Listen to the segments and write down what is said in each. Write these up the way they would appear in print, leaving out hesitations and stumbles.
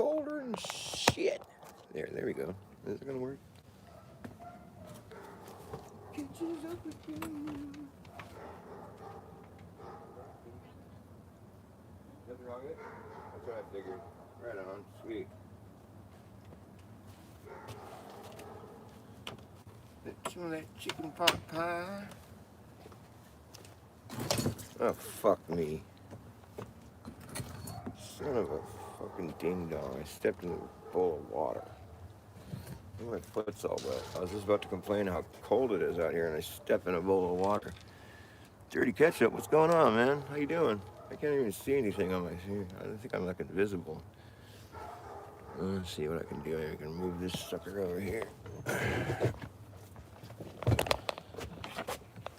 colder than shit. There we go. Is it gonna work? Catches up with you. Nothing wrong with it? That's what I figured. Right on. Sweet. Some of that chicken pot pie. Oh, fuck me. Son of a fucking ding dong. I stepped in a bowl of water. My foot's all wet. I was just about to complain how cold it is out here, and I step in a bowl of water. Dirty Ketchup, what's going on, man? How you doing? I can't even see anything on my screen. I think I'm like invisible. Let's see what I can do. I can move this sucker over here.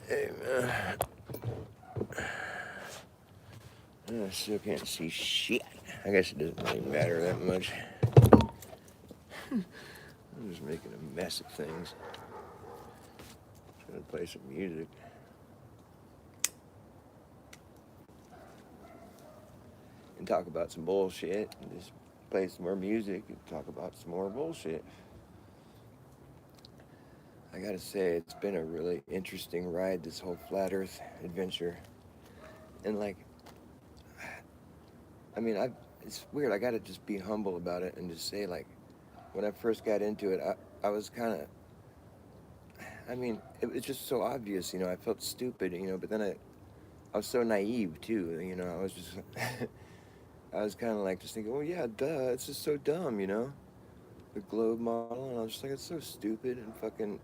Hey, man. I still can't see shit. I guess it doesn't really matter that much. I'm just making a mess of things. Just gonna play some music. And talk about some bullshit. And just play some more music and talk about some more bullshit. I gotta say, it's been a really interesting ride, this whole flat earth adventure. And like, I mean, it's weird. I gotta just be humble about it and just say, like, when I first got into it, I was kind of, I mean, it was just so obvious, you know. I felt stupid, you know, but then I was so naive too, you know. I was just, I was kind of like just thinking, well, yeah, duh, it's just so dumb, you know, the globe model, and I was just like, it's so stupid and fucking,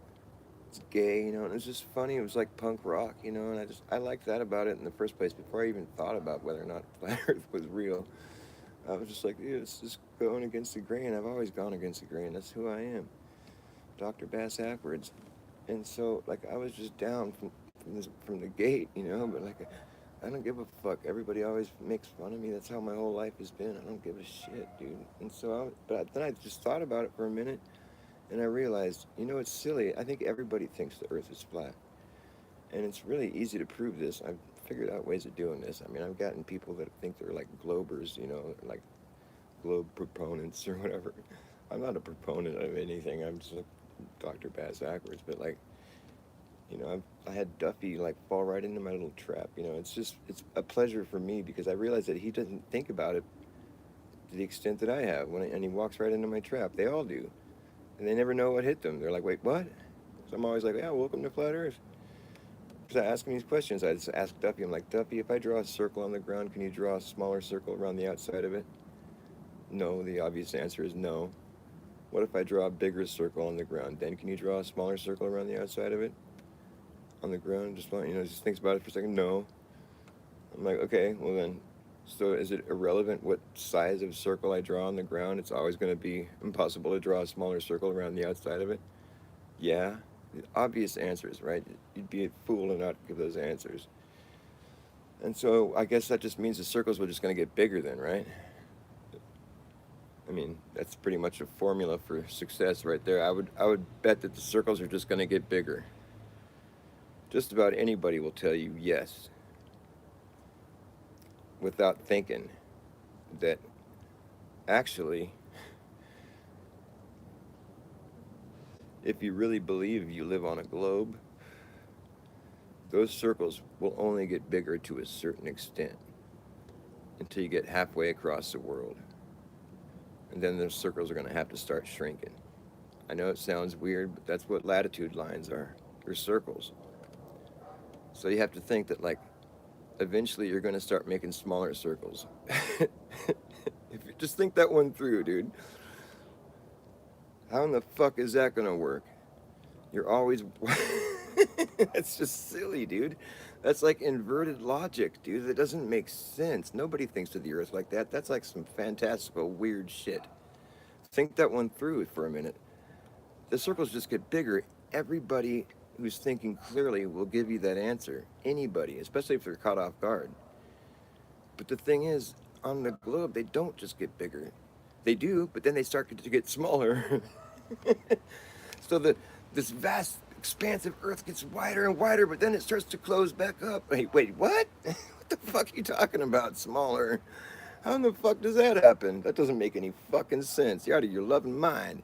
it's gay, you know, and it was just funny. It was like punk rock, you know, and I liked that about it in the first place before I even thought about whether or not flat Earth was real. I was just like, yeah, it's just going against the grain. I've always gone against the grain. That's who I am, Dr. Bass Ackwards. And so, like, I was just down from the gate, you know, but like, I don't give a fuck. Everybody always makes fun of me. That's how my whole life has been. I don't give a shit, dude. And so, but then I just thought about it for a minute, and I realized, you know, it's silly. I think everybody thinks the Earth is flat, and it's really easy to prove this. I've figured out ways of doing this. I mean, I've gotten people that think they're like globers, you know, like globe proponents or whatever. I'm not a proponent of anything. I'm just like Dr. Bass Ackwards, but like, you know, I had Duffy like fall right into my little trap. You know, it's a pleasure for me because I realize that he doesn't think about it to the extent that I have and he walks right into my trap. They all do, and they never know what hit them. They're like, wait, what? So I'm always like, yeah, welcome to Flat Earth. So I ask him these questions. I just ask Duffy. I'm like, Duffy, if I draw a circle on the ground, can you draw a smaller circle around the outside of it? No. The obvious answer is no. What if I draw a bigger circle on the ground? Then can you draw a smaller circle around the outside of it? On the ground, just want, you know, just thinks about it for a second. No. I'm like, okay, well then, so is it irrelevant what size of circle I draw on the ground? It's always going to be impossible to draw a smaller circle around the outside of it? Yeah. The obvious answers, right? You'd be a fool to not give those answers. And so I guess that just means the circles were just going to get bigger then, right? I mean, that's pretty much a formula for success right there. I would bet that the circles are just going to get bigger. Just about anybody will tell you yes, without thinking, that actually, if you really believe you live on a globe, those circles will only get bigger to a certain extent until you get halfway across the world. And then those circles are going to have to start shrinking. I know it sounds weird, but that's what latitude lines are. They're circles. So you have to think that, like, eventually you're going to start making smaller circles. If you just think that one through, dude. How in the fuck is that going to work? You're always... That's just silly, dude. That's like inverted logic, dude. That doesn't make sense. Nobody thinks of the Earth like that. That's like some fantastical, weird shit. Think that one through for a minute. The circles just get bigger. Everybody who's thinking clearly will give you that answer. Anybody, especially if they're caught off guard. But the thing is, on the globe, they don't just get bigger. They do, but then they start to get smaller. So this vast, expansive Earth gets wider and wider, but then it starts to close back up. Wait, what? What the fuck are you talking about? Smaller? How in the fuck does that happen? That doesn't make any fucking sense. You're out of your loving mind.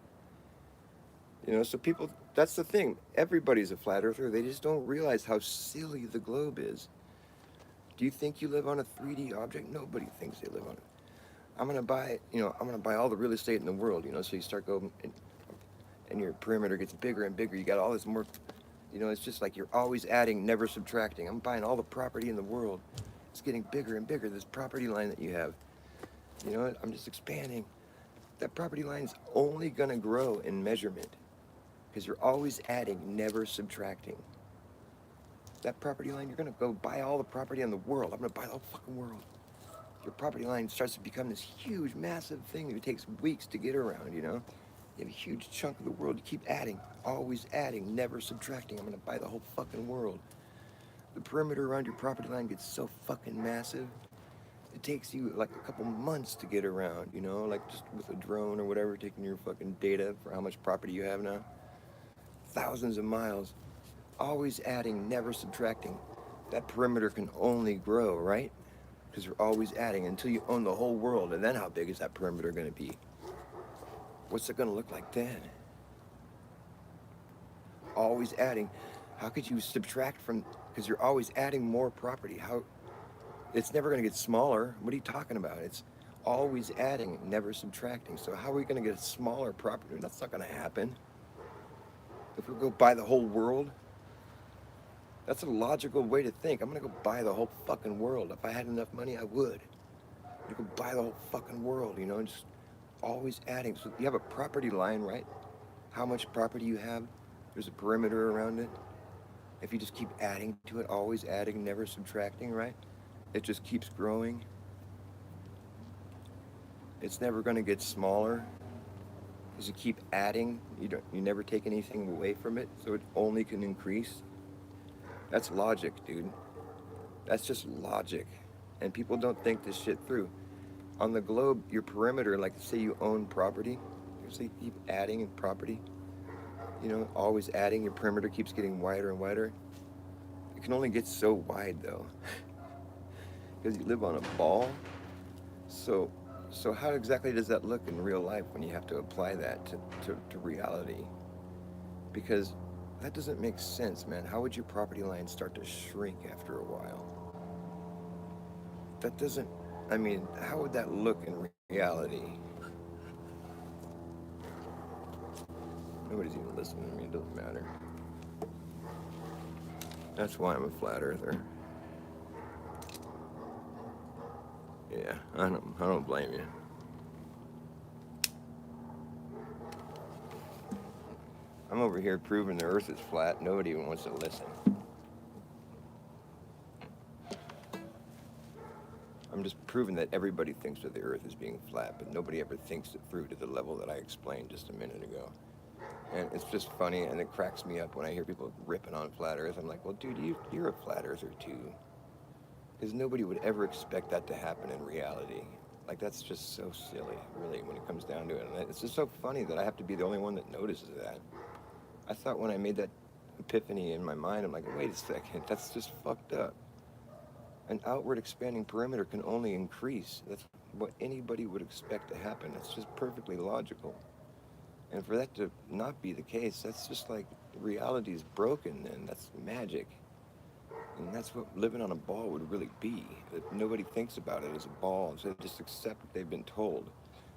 So people, that's the thing. Everybody's a flat earther. They just don't realize how silly the globe is. Do you think you live on a 3D object? Nobody thinks they live on it. I'm gonna buy all the real estate in the world, so you start going, and your perimeter gets bigger and bigger. You got all this more, it's just like you're always adding, never subtracting. I'm buying all the property in the world. It's getting bigger and bigger, this property line that you have. I'm just expanding. That property line is only gonna grow in measurement because you're always adding, never subtracting. That property line, you're gonna go buy all the property in the world. I'm gonna buy the whole fucking world. Your property line starts to become this huge, massive thing that takes weeks to get around. You have a huge chunk of the world. You keep adding, always adding, never subtracting. I'm gonna buy the whole fucking world. The perimeter around your property line gets so fucking massive. It takes you like a couple months to get around, like just with a drone or whatever, taking your fucking data for how much property you have now. Thousands of miles. Always adding, never subtracting. That perimeter can only grow, right? Because you're always adding until you own the whole world. And then how big is that perimeter going to be? What's it going to look like then? Always adding. How could you subtract from, because you're always adding more property. It's never going to get smaller. What are you talking about? It's always adding, never subtracting. So how are we going to get a smaller property? That's not going to happen. If we go buy the whole world, that's a logical way to think. I'm going to go buy the whole fucking world. If I had enough money, I would. You could buy the whole fucking world, and just always adding. So you have a property line, right? How much property you have, there's a perimeter around it. If you just keep adding to it, always adding, never subtracting, right? It just keeps growing. It's never going to get smaller. Because you keep adding, you never take anything away from it, so it only can increase. That's logic, dude. That's just logic. And people don't think this shit through. On the globe, your perimeter, like say you own property, say you keep adding in property, always adding, your perimeter keeps getting wider and wider. It can only get so wide though, because you live on a ball. So how exactly does that look in real life when you have to apply that to reality? Because that doesn't make sense, man. How would your property line start to shrink after a while? That doesn't, how would that look in reality? Nobody's even listening to me, it doesn't matter. That's why I'm a flat earther. Yeah, I don't blame you. I'm over here proving the earth is flat. Nobody even wants to listen. I'm just proving that everybody thinks that the earth is being flat, but nobody ever thinks it through to the level that I explained just a minute ago. And it's just funny, and it cracks me up when I hear people ripping on flat earth. I'm like, well, dude, you're a flat earther too. Because nobody would ever expect that to happen in reality. Like, that's just so silly, really, when it comes down to it. And it's just so funny that I have to be the only one that notices that. I thought when I made that epiphany in my mind, I'm like, wait a second, that's just fucked up. An outward expanding perimeter can only increase. That's what anybody would expect to happen. It's just perfectly logical. And for that to not be the case, that's just like reality is broken then. That's magic. And that's what living on a ball would really be. That nobody thinks about it as a ball, so they just accept what they've been told.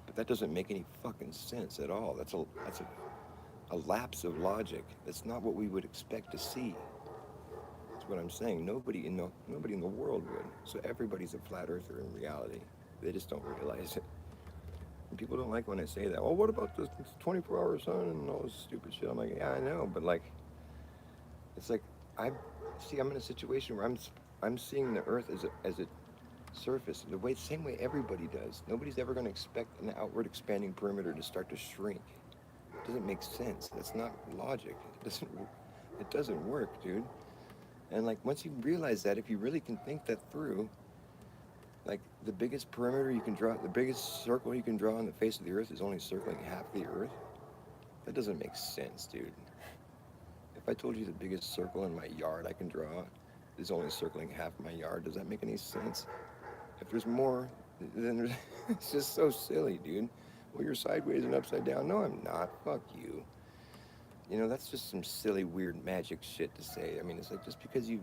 But that doesn't make any fucking sense at all. That's a lapse of logic. That's not what we would expect to see. That's what I'm saying. Nobody in the world would. So everybody's a flat earther in reality. They just don't realize it. And people don't like when I say that. Well, what about this 24-hour sun and all this stupid shit? I'm like, yeah, I know, but like, it's like I'm in a situation where I'm seeing the Earth as a surface, same way everybody does. Nobody's ever going to expect an outward expanding perimeter to start to shrink. It doesn't make sense. That's not logic. It doesn't work, dude. And like once you realize that, if you really can think that through, like the biggest perimeter you can draw, the biggest circle you can draw on the face of the Earth is only circling half the Earth. That doesn't make sense, dude. If I told you the biggest circle in my yard I can draw is only circling half my yard, does that make any sense? If there's more Then it's just so silly, dude. Well, you're sideways and upside down. No, I'm not. Fuck you. You know, that's just some silly, weird magic shit to say. I mean, it's like just because you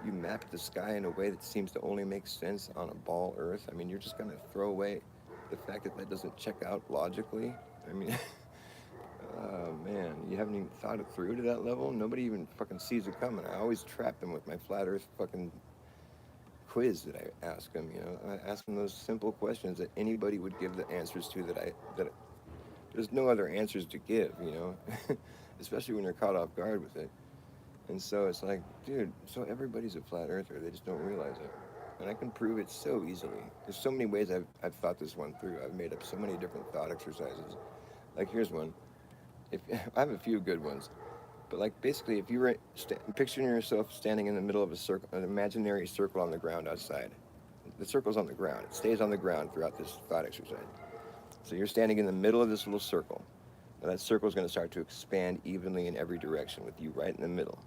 map the sky in a way that seems to only make sense on a ball Earth. I mean, you're just gonna throw away the fact that that doesn't check out logically. I mean, oh man, you haven't even thought it through to that level. Nobody even fucking sees it coming. I always trap them with my flat Earth fucking quiz that I ask them. You know, I ask them those simple questions that anybody would give the answers to that there's no other answers to give. You know, especially when you're caught off guard with it. And so it's like, dude, so everybody's a flat earther. They just don't realize it. And I can prove it so easily. There's so many ways I've thought this one through. I've made up so many different thought exercises. Like, here's one. If I have a few good ones, but like basically, if you were picturing yourself standing in the middle of a circle, an imaginary circle on the ground outside, the circle's on the ground. It stays on the ground throughout this thought exercise. So you're standing in the middle of this little circle. Now that circle is going to start to expand evenly in every direction with you right in the middle.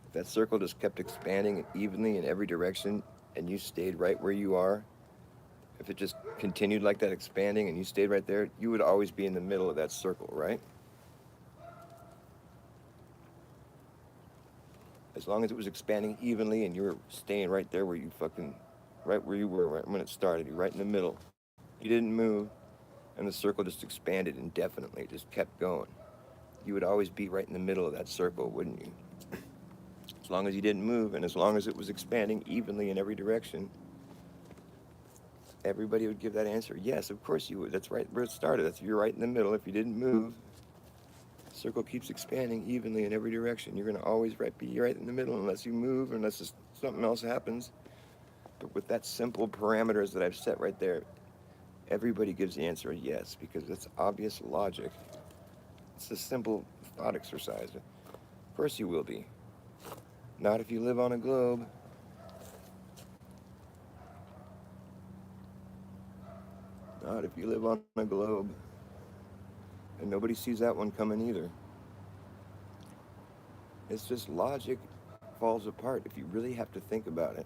If that circle just kept expanding evenly in every direction and you stayed right where you are, if it just continued like that expanding and you stayed right there, you would always be in the middle of that circle, right? As long as it was expanding evenly and you were staying right there where you fucking, right where you were right when it started, you're right in the middle. You didn't move and the circle just expanded indefinitely, it just kept going. You would always be right in the middle of that circle, wouldn't you? As long as you didn't move and as long as it was expanding evenly in every direction, everybody would give that answer. Yes, of course you would. That's right where it started. That's you're right in the middle. If you didn't move, the circle keeps expanding evenly in every direction. You're gonna always be right in the middle unless you move, unless something else happens. But with that simple parameters that I've set right there, everybody gives the answer yes because it's obvious logic. It's a simple thought exercise. Of course you will be. Not if you live on a globe. Not if you live on a globe. And nobody sees that one coming either. It's just logic falls apart if you really have to think about it.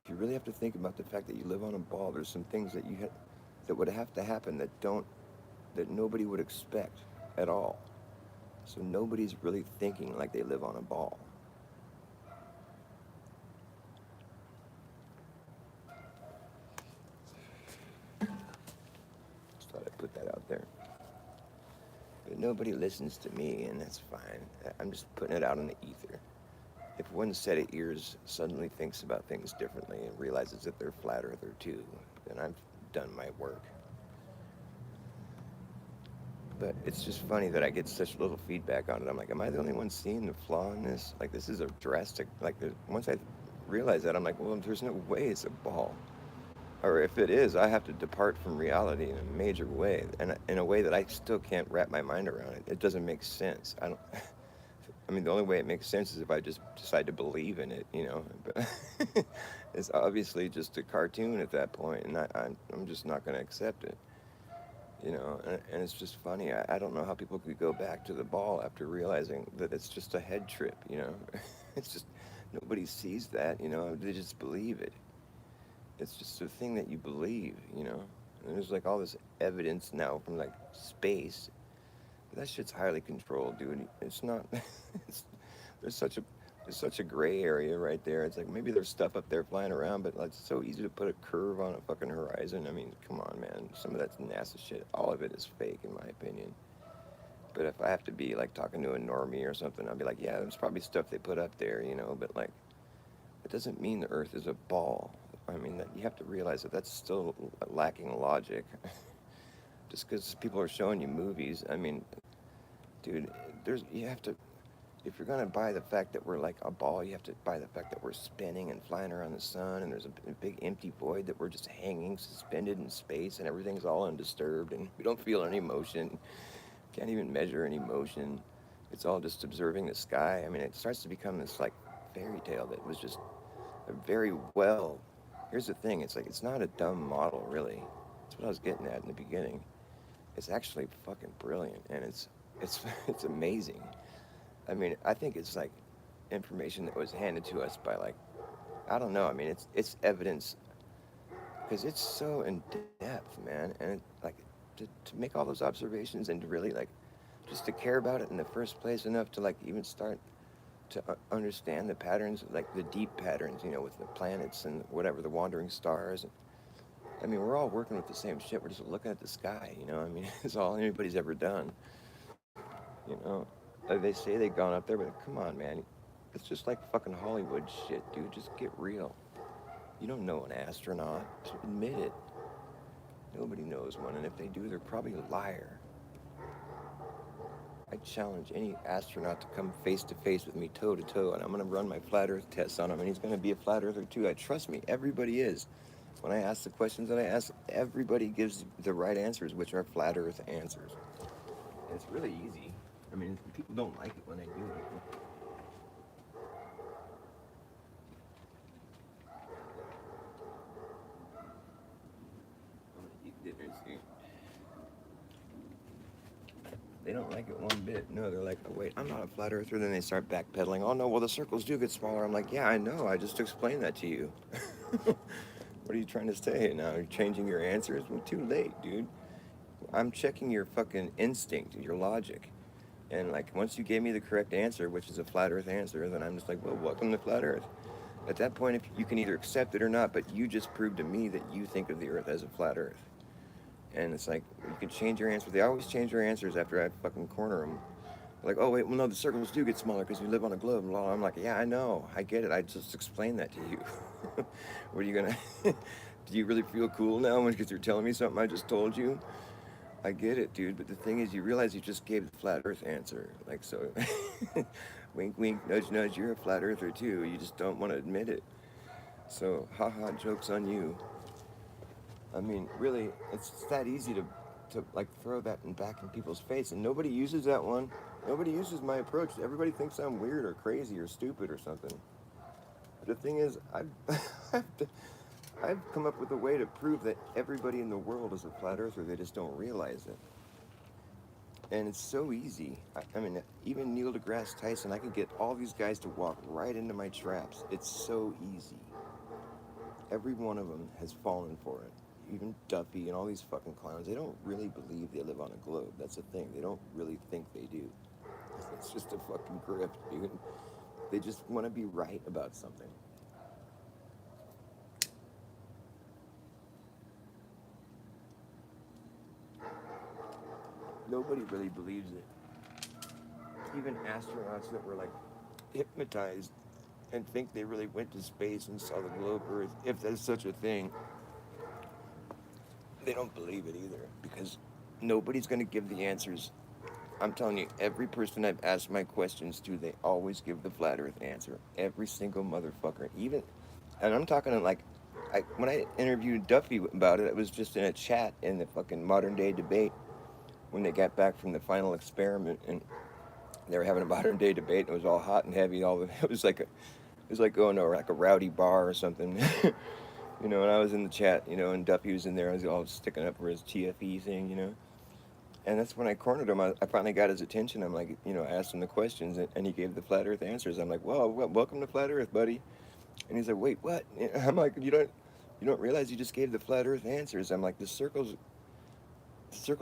If you really have to think about the fact that you live on a ball, there's some things that would have to happen that nobody would expect at all. So nobody's really thinking like they live on a ball. Just thought I'd put that out there. But nobody listens to me, and that's fine. I'm just putting it out in the ether. If one set of ears suddenly thinks about things differently and realizes that they're flat earther too, then I've done my work. But it's just funny that I get such little feedback on it. I'm like, am I the only one seeing the flaw in this? Like, this is a drastic, like, once I realize that, I'm like, well, there's no way it's a ball. Or if it is, I have to depart from reality in a major way, and in a way that I still can't wrap my mind around it. It doesn't make sense. I don't. I mean, the only way it makes sense is if I just decide to believe in it, you know. But it's obviously just a cartoon at that point, and I'm just not going to accept it, you know. And it's just funny. I don't know how people could go back to the ball after realizing that it's just a head trip, you know. It's just nobody sees that, you know. They just believe it. It's just a thing that you believe, you know. And there's like all this evidence now from like space. That shit's highly controlled, dude. It's not. It's, there's such a there's such a gray area right there. It's like maybe there's stuff up there flying around, but like, it's so easy to put a curve on a fucking horizon. I mean, come on, man. Some of that's NASA shit. All of it is fake, in my opinion. But if I have to be like talking to a normie or something, I'll be like, yeah, there's probably stuff they put up there, you know. But like, it doesn't mean the Earth is a ball. I mean, that you have to realize that that's still lacking logic. Just because people are showing you movies, I mean, dude, you have to, if you're gonna buy the fact that we're like a ball, you have to buy the fact that we're spinning and flying around the sun, and there's a big empty void that we're just hanging, suspended in space, and everything's all undisturbed, and we don't feel any motion, can't even measure any motion. It's all just observing the sky. I mean, it starts to become this like fairy tale that was just a very well. Here's the thing: it's like it's not a dumb model, really. That's what I was getting at in the beginning. It's actually fucking brilliant, and it's it's amazing. I mean, I think it's like information that was handed to us by like I don't know. I mean, it's evidence because it's so in depth, man. And like to make all those observations and to really like just to care about it in the first place enough to like even start to understand the patterns, like the deep patterns, with the planets and whatever, the wandering stars. I mean, we're all working with the same shit. We're just looking at the sky, I mean, it's all anybody's ever done, you know. Like they say they've gone up there, but come on, man. It's just like fucking Hollywood shit, dude. Just get real. You don't know an astronaut. Just admit it. Nobody knows one, and if they do, they're probably a liar. I challenge any astronaut to come face to face with me, toe to toe, and I'm gonna run my flat Earth tests on him, and he's gonna be a flat Earther too. I trust me. Everybody is. When I ask the questions that I ask, everybody gives the right answers, which are flat Earth answers. It's really easy. I mean, people don't like it when I do it. I'm gonna eat dinner soon. They don't like it one bit. No, they're like, oh, wait, I'm not a flat earther. Then they start backpedaling. Oh, no, well, the circles do get smaller. I'm like, yeah, I know. I just explained that to you. What are you trying to say now? You're changing your answers? Well, too late, dude. I'm checking your fucking instinct, your logic. And like, once you gave me the correct answer, which is a flat earth answer, then I'm just like, well, welcome to flat earth. At that point, if you can either accept it or not, but you just proved to me that you think of the earth as a flat earth. And it's like, you can change your answer. They always change their answers after I fucking corner them. Like, oh, wait, well, no, the circles do get smaller because we live on a globe. And I'm like, yeah, I know. I get it. I just explained that to you. What are you going to... Do you really feel cool now because you're telling me something I just told you? I get it, dude. But the thing is, you realize you just gave the flat earth answer. Like, so... Wink, wink, nudge, nudge. You're a flat earther, too. You just don't want to admit it. So, haha, joke's on you. I mean, really, it's that easy to like throw that back in people's face, and nobody uses that one. Nobody uses my approach. Everybody thinks I'm weird or crazy or stupid or something. But the thing is, I've, I've come up with a way to prove that everybody in the world is a flat earther. They just don't realize it. And it's so easy. I mean, even Neil deGrasse Tyson, I can get all these guys to walk right into my traps. It's so easy. Every one of them has fallen for it. Even Duffy and all these fucking clowns, they don't really believe they live on a globe. That's the thing. They don't really think they do. It's just a fucking grift, dude. They just want to be right about something. Nobody really believes it. Even astronauts that were like hypnotized and think they really went to space and saw the globe Earth, if there's such a thing, they don't believe it either because nobody's going to give the answers. I'm telling you, every person I've asked my questions to, they always give the flat Earth answer. Every single motherfucker. Even, and I'm talking like, when I interviewed Duffy about it, it was just in a chat in the fucking modern day debate when they got back from the final experiment, and they were having a modern day debate. And it was all hot and heavy. It was like going to like a rowdy bar or something. And I was in the chat, and Duffy was in there. I was all sticking up for his TFE thing. And that's when I cornered him. I finally got his attention. I'm like, I asked him the questions, and he gave the flat Earth answers. I'm like, well, welcome to flat Earth, buddy. And he's like, wait, what? I'm like, you don't realize you just gave the flat Earth answers. I'm like, the circles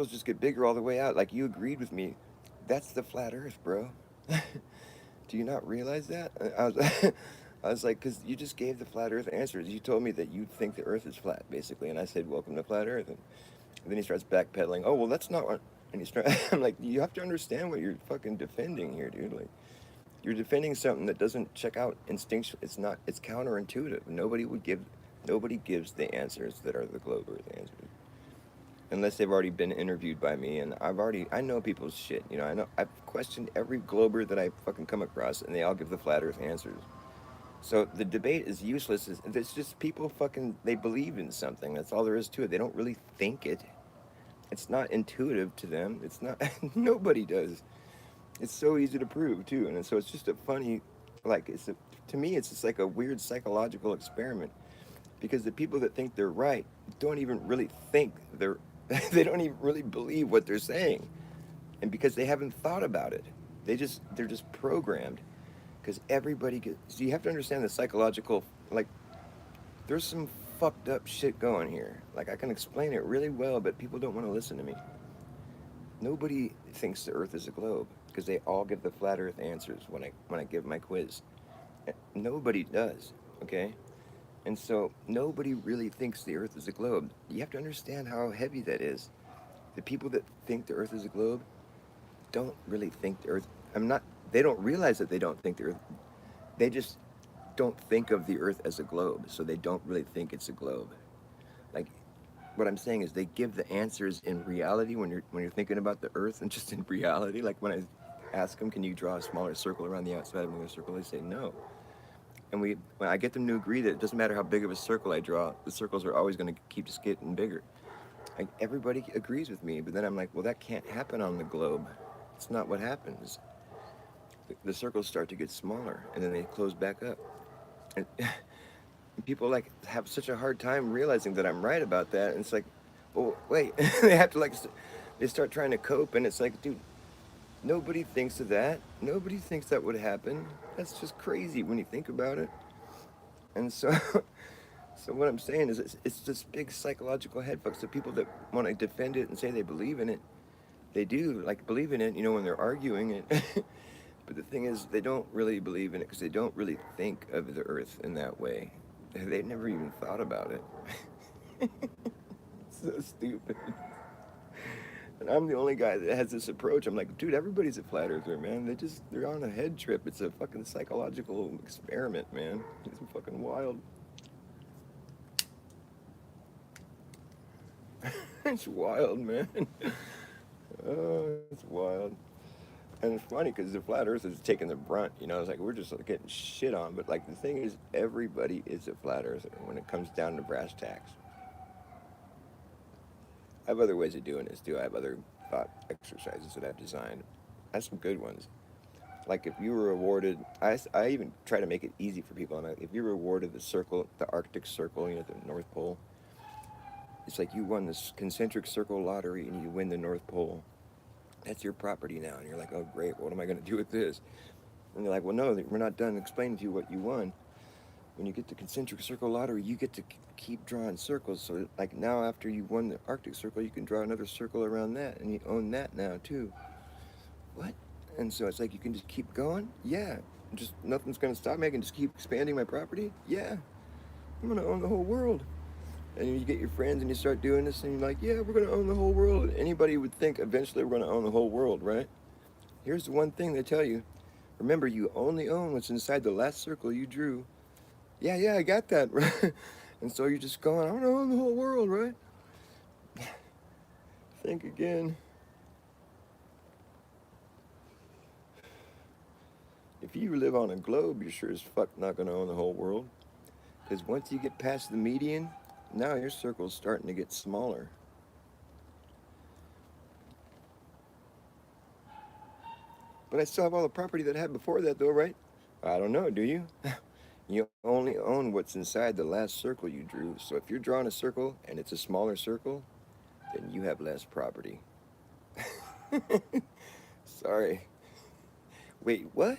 just get bigger all the way out. Like you agreed with me. That's the flat Earth, bro. Do you not realize that? I was, I was like, because you just gave the flat Earth answers. You told me that you think the Earth is flat, basically, and I said, welcome to flat Earth. And then he starts backpedaling. Oh, well, that's not what. And he's trying. I'm like, you have to understand what you're fucking defending here, dude. Like, you're defending something that doesn't check out instinctual. It's not. It's counterintuitive. Nobody gives the answers that are the globe Earth answers, unless they've already been interviewed by me. And I know people's shit. I've questioned every glober that I fucking come across, and they all give the flat Earth answers. So the debate is useless. It's just people fucking, they believe in something. That's all there is to it. They don't really think it. It's not intuitive to them. It's not, nobody does. It's so easy to prove too. And so it's just a funny, like, to me, it's just like a weird psychological experiment because the people that think they're right don't even really think they don't even really believe what they're saying. And because they haven't thought about it, they're just programmed because everybody gets, so you have to understand the psychological, like, there's some fucked up shit going here. Like I can explain it really well, but people don't want to listen to me. Nobody thinks the Earth is a globe because they all give the flat Earth answers when I give my quiz. Nobody does, okay? And so nobody really thinks the Earth is a globe. You have to understand how heavy that is. The people that think the Earth is a globe don't really think the Earth. I'm not. They don't realize that they don't think the Earth. They just don't think of the Earth as a globe, so they don't really think it's a globe. Like what I'm saying is they give the answers in reality when you're thinking about the Earth and just in reality. Like when I ask them, can you draw a smaller circle around the outside of another circle? They say no. And when I get them to agree that it doesn't matter how big of a circle I draw, the circles are always going to keep just getting bigger. Like everybody agrees with me, but then I'm like, well, that can't happen on the globe. It's not what happens. The circles start to get smaller, and then they close back up. And people like have such a hard time realizing that I'm right about that. And it's like, well, wait, they have to they start trying to cope, and it's like, dude, nobody thinks of that. Nobody thinks that would happen. That's just crazy when you think about it. And so, so what I'm saying is, it's this big psychological headfuck. So people that want to defend it and say they believe in it, they do like believe in it, when they're arguing it. But the thing is, they don't really believe in it because they don't really think of the Earth in that way. They never even thought about it. So stupid. And I'm the only guy that has this approach. I'm like, dude, everybody's a flat earther, man. They're on a head trip. It's a fucking psychological experiment, man. It's fucking wild. It's wild, man. Oh, it's wild. And it's funny because the flat earth is taking the brunt, It's like we're just getting shit on. But like the thing is, everybody is a flat earther when it comes down to brass tacks. I have other ways of doing this too. I have other thought exercises that I've designed. I have some good ones. Like if you were awarded, I even try to make it easy for people. If you were awarded the circle, the Arctic Circle, the North Pole, it's like you won this concentric circle lottery and you win the North Pole. That's your property now. And you're like, oh, great. What am I going to do with this? And they're like, well, no, we're not done explaining to you what you won. When you get the concentric circle lottery, you get to keep drawing circles. So, like now, after you won the Arctic Circle, you can draw another circle around that, and you own that now too. What? And so it's like you can just keep going. Yeah, just nothing's gonna stop me. I can just keep expanding my property. Yeah, I'm gonna own the whole world. And you get your friends and you start doing this, and you're like, yeah, we're gonna own the whole world. Anybody would think eventually we're gonna own the whole world, right? Here's the one thing they tell you: remember, you only own what's inside the last circle you drew. Yeah, yeah, I got that, right? And so you're just going, I want to own the whole world, right? Think again. If you live on a globe, you're sure as fuck not going to own the whole world. Because once you get past the median, now your circle's starting to get smaller. But I still have all the property that I had before that, though, right? I don't know, do you? You only own what's inside the last circle you drew. So if you're drawing a circle and it's a smaller circle, then you have less property. Sorry. Wait, what?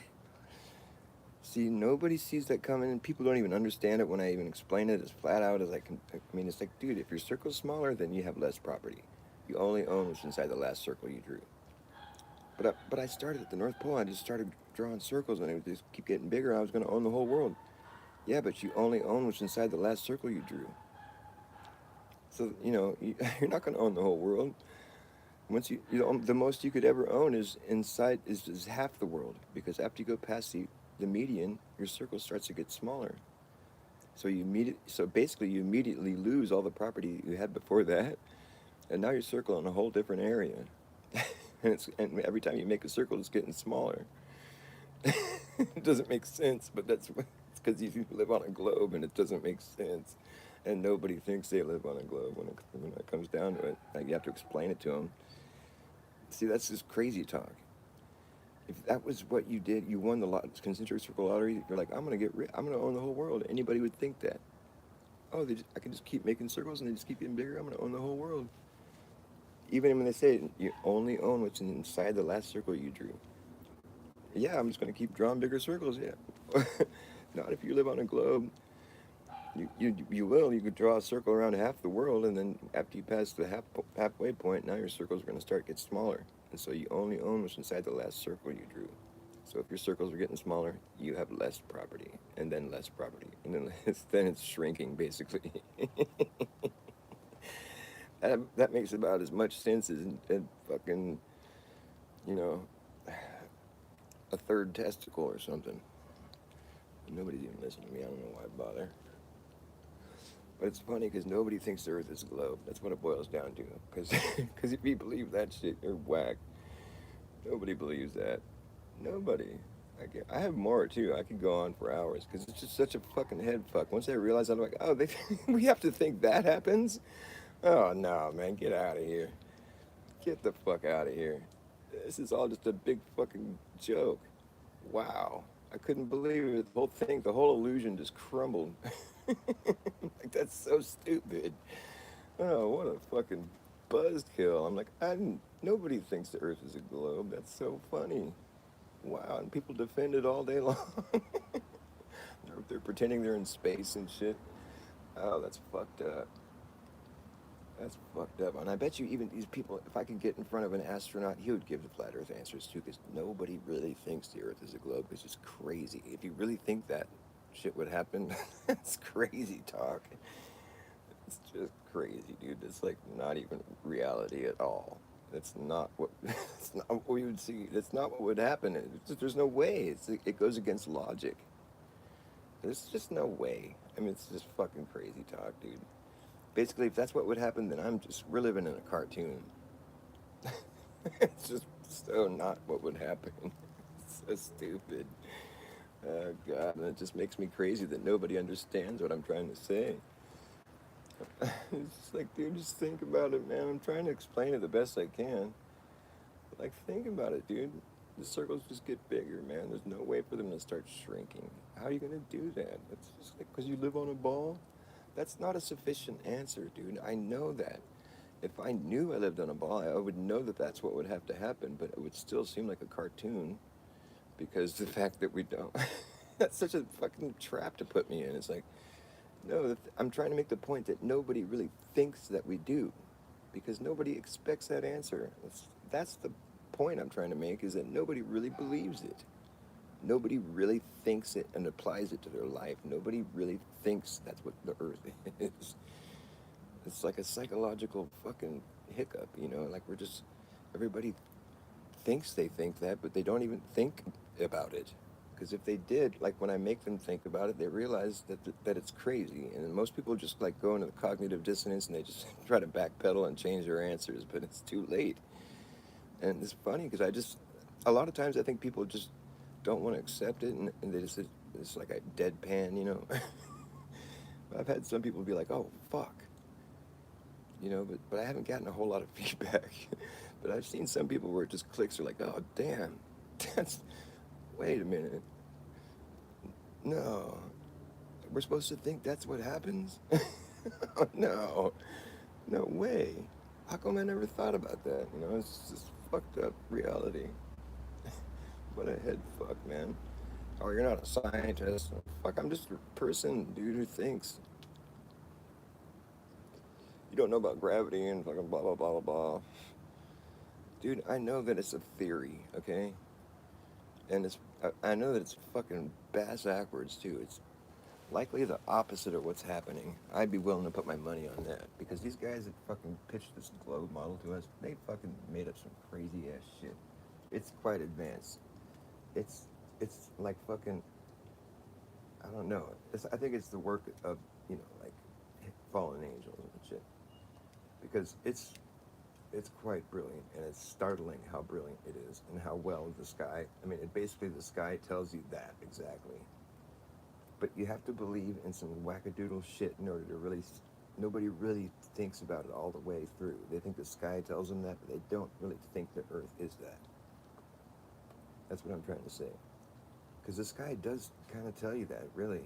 See, nobody sees that coming, and people don't even understand it when I even explain it as flat out as I can. I mean, it's like, dude, if your circle's smaller, then you have less property. You only own what's inside the last circle you drew. But I started at the North Pole. I just started drawing circles, and it would just keep getting bigger. I was going to own the whole world. Yeah, but you only own what's inside the last circle you drew. So you're not going to own the whole world. Once the most you could ever own is inside is half the world, because after you go past the median, your circle starts to get smaller. So basically you immediately lose all the property you had before that, and now you're circling a whole different area. And every time you make a circle, it's getting smaller. It doesn't make sense, but it's because you live on a globe, and it doesn't make sense. And nobody thinks they live on a globe when it comes down to it. Like you have to explain it to them. See, that's just crazy talk. If that was what you did, you won the concentric circle lottery. You're like, I'm gonna own the whole world. Anybody would think that. Oh, I can just keep making circles and they just keep getting bigger. I'm gonna own the whole world. Even when they say you only own what's inside the last circle you drew. Yeah, I'm just gonna keep drawing bigger circles. Yeah. Not if you live on a globe. You will. You could draw a circle around half the world, and then after you pass the halfway point, now your circles are going to start to get smaller. And so you only own what's inside the last circle you drew. So if your circles are getting smaller, you have less property, and then less property, and then then it's shrinking basically. That makes about as much sense as fucking, you know, a third testicle or something. Nobody's even listening to me. I don't know why I bother. But it's funny because nobody thinks the Earth is a globe. That's what it boils down to. Because if you believe that shit, you're whack. Nobody believes that. Nobody. I have more too. I could go on for hours because it's just such a fucking head fuck. Once I realize, I'm like, oh, we have to think that happens. Oh no, man, get out of here. Get the fuck out of here. This is all just a big fucking joke. Wow. I couldn't believe it. The whole thing, the whole illusion just crumbled. Like, that's so stupid. Oh, what a fucking buzzkill. I'm like, nobody thinks the Earth is a globe. That's so funny. Wow, and people defend it all day long. They're pretending they're in space and shit. Oh, that's fucked up. That's fucked up. And I bet you even these people, if I could get in front of an astronaut, he would give the flat Earth answers too, because nobody really thinks the Earth is a globe. It's just crazy. If you really think that shit would happen, that's crazy talk. It's just crazy, dude. It's like not even reality at all. That's not what. It's not what we would see. That's not what would happen. There's no way. It goes against logic. There's just no way. I mean, it's just fucking crazy talk, dude. Basically, if that's what would happen, then we're living in a cartoon. It's just so not what would happen. It's so stupid. Oh, God. And it just makes me crazy that nobody understands what I'm trying to say. It's just like, dude, just think about it, man. I'm trying to explain it the best I can. Like, think about it, dude. The circles just get bigger, man. There's no way for them to start shrinking. How are you going to do that? It's just like, because you live on a ball? That's not a sufficient answer, dude. I know that. If I knew I lived on a ball, I would know that that's what would have to happen, but it would still seem like a cartoon because the fact that we don't. That's such a fucking trap to put me in. It's like, no, I'm trying to make the point that nobody really thinks that we do because nobody expects that answer. That's the point I'm trying to make is that nobody really believes it. Nobody really thinks it and applies it to their life. Nobody really thinks that's what the Earth is. It's like a psychological fucking hiccup, like everybody thinks they think that, but they don't even think about it. Because if they did, like when I make them think about it, they realize that it's crazy. And most people just like go into the cognitive dissonance and they just try to backpedal and change their answers, but it's too late. And it's funny because a lot of times I think people just don't want to accept it and they just, it's like a deadpan. I've had some people be like, oh, fuck. But I haven't gotten a whole lot of feedback. But I've seen some people where it just clicks. They're like, oh, damn, wait a minute. No, we're supposed to think that's what happens? Oh, no, no way. How come I never thought about that? It's just fucked up reality. What a head fuck, man. Oh, you're not a scientist. Fuck, I'm just a person, dude, who thinks. You don't know about gravity and fucking blah, blah, blah, blah, blah. Dude, I know that it's a theory, okay? And I know that it's fucking bass backwards, too. It's likely the opposite of what's happening. I'd be willing to put my money on that. Because these guys that fucking pitched this globe model to us, they fucking made up some crazy ass shit. It's quite advanced. It's like fucking, I don't know. I think it's the work of, like fallen angels and shit. Because it's quite brilliant, and it's startling how brilliant it is and how well the sky, basically the sky tells you that exactly. But you have to believe in some wackadoodle shit in order to really, nobody really thinks about it all the way through. They think the sky tells them that, but they don't really think the Earth is that. That's what I'm trying to say. Because the sky does kind of tell you that, really.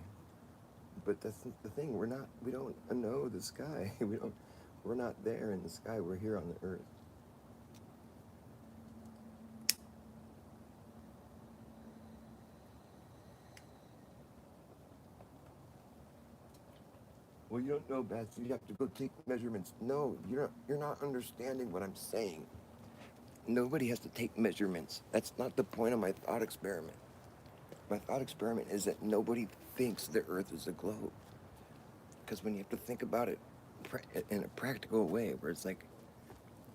But that's the thing, we don't know the sky. We're not there in the sky, we're here on the Earth. Well, you don't know, Beth. You have to go take measurements. No, you're not understanding what I'm saying. Nobody has to take measurements. That's not the point of my thought experiment. My thought experiment is that nobody thinks the Earth is a globe. Because when you have to think about it in a practical way, where it's like,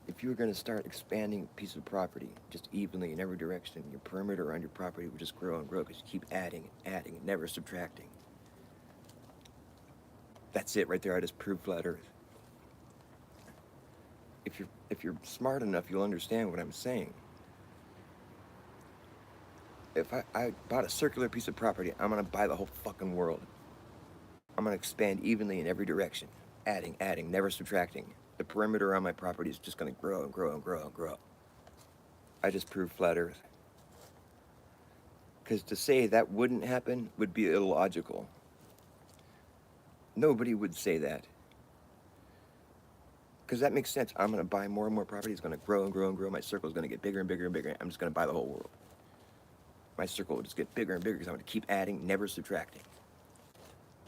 if you were going to start expanding a piece of property just evenly in every direction, your perimeter around your property would just grow and grow because you keep adding and adding and never subtracting. That's it right there. I just proved flat Earth. If you're smart enough, you'll understand what I'm saying. If I bought a circular piece of property, I'm gonna buy the whole fucking world. I'm gonna expand evenly in every direction, adding, never subtracting. The perimeter around my property is just gonna grow and grow and grow and grow. I just proved flat Earth. Because to say that wouldn't happen would be illogical. Nobody would say that. Because that makes sense. I'm going to buy more and more property. It's going to grow and grow and grow. My circle is going to get bigger and bigger and bigger. I'm just going to buy the whole world. My circle will just get bigger and bigger because I'm going to keep adding, never subtracting.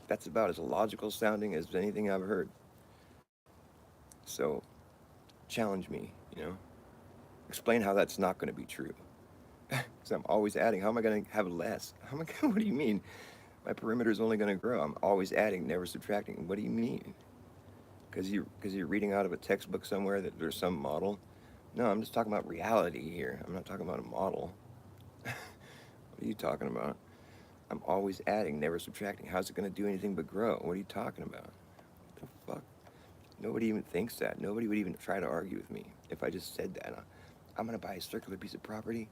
That's about as logical sounding as anything I've heard. So, challenge me, you know? Explain how that's not going to be true. Because I'm always adding. How am I going to have less? What do you mean? My perimeter is only going to grow. I'm always adding, never subtracting. What do you mean? Because you're reading out of a textbook somewhere that there's some model. No, I'm just talking about reality here. I'm not talking about a model. What are you talking about? I'm always adding, never subtracting. How's it going to do anything but grow? What are you talking about? What the fuck? Nobody even thinks that. Nobody would even try to argue with me if I just said that. I'm going to buy a circular piece of property,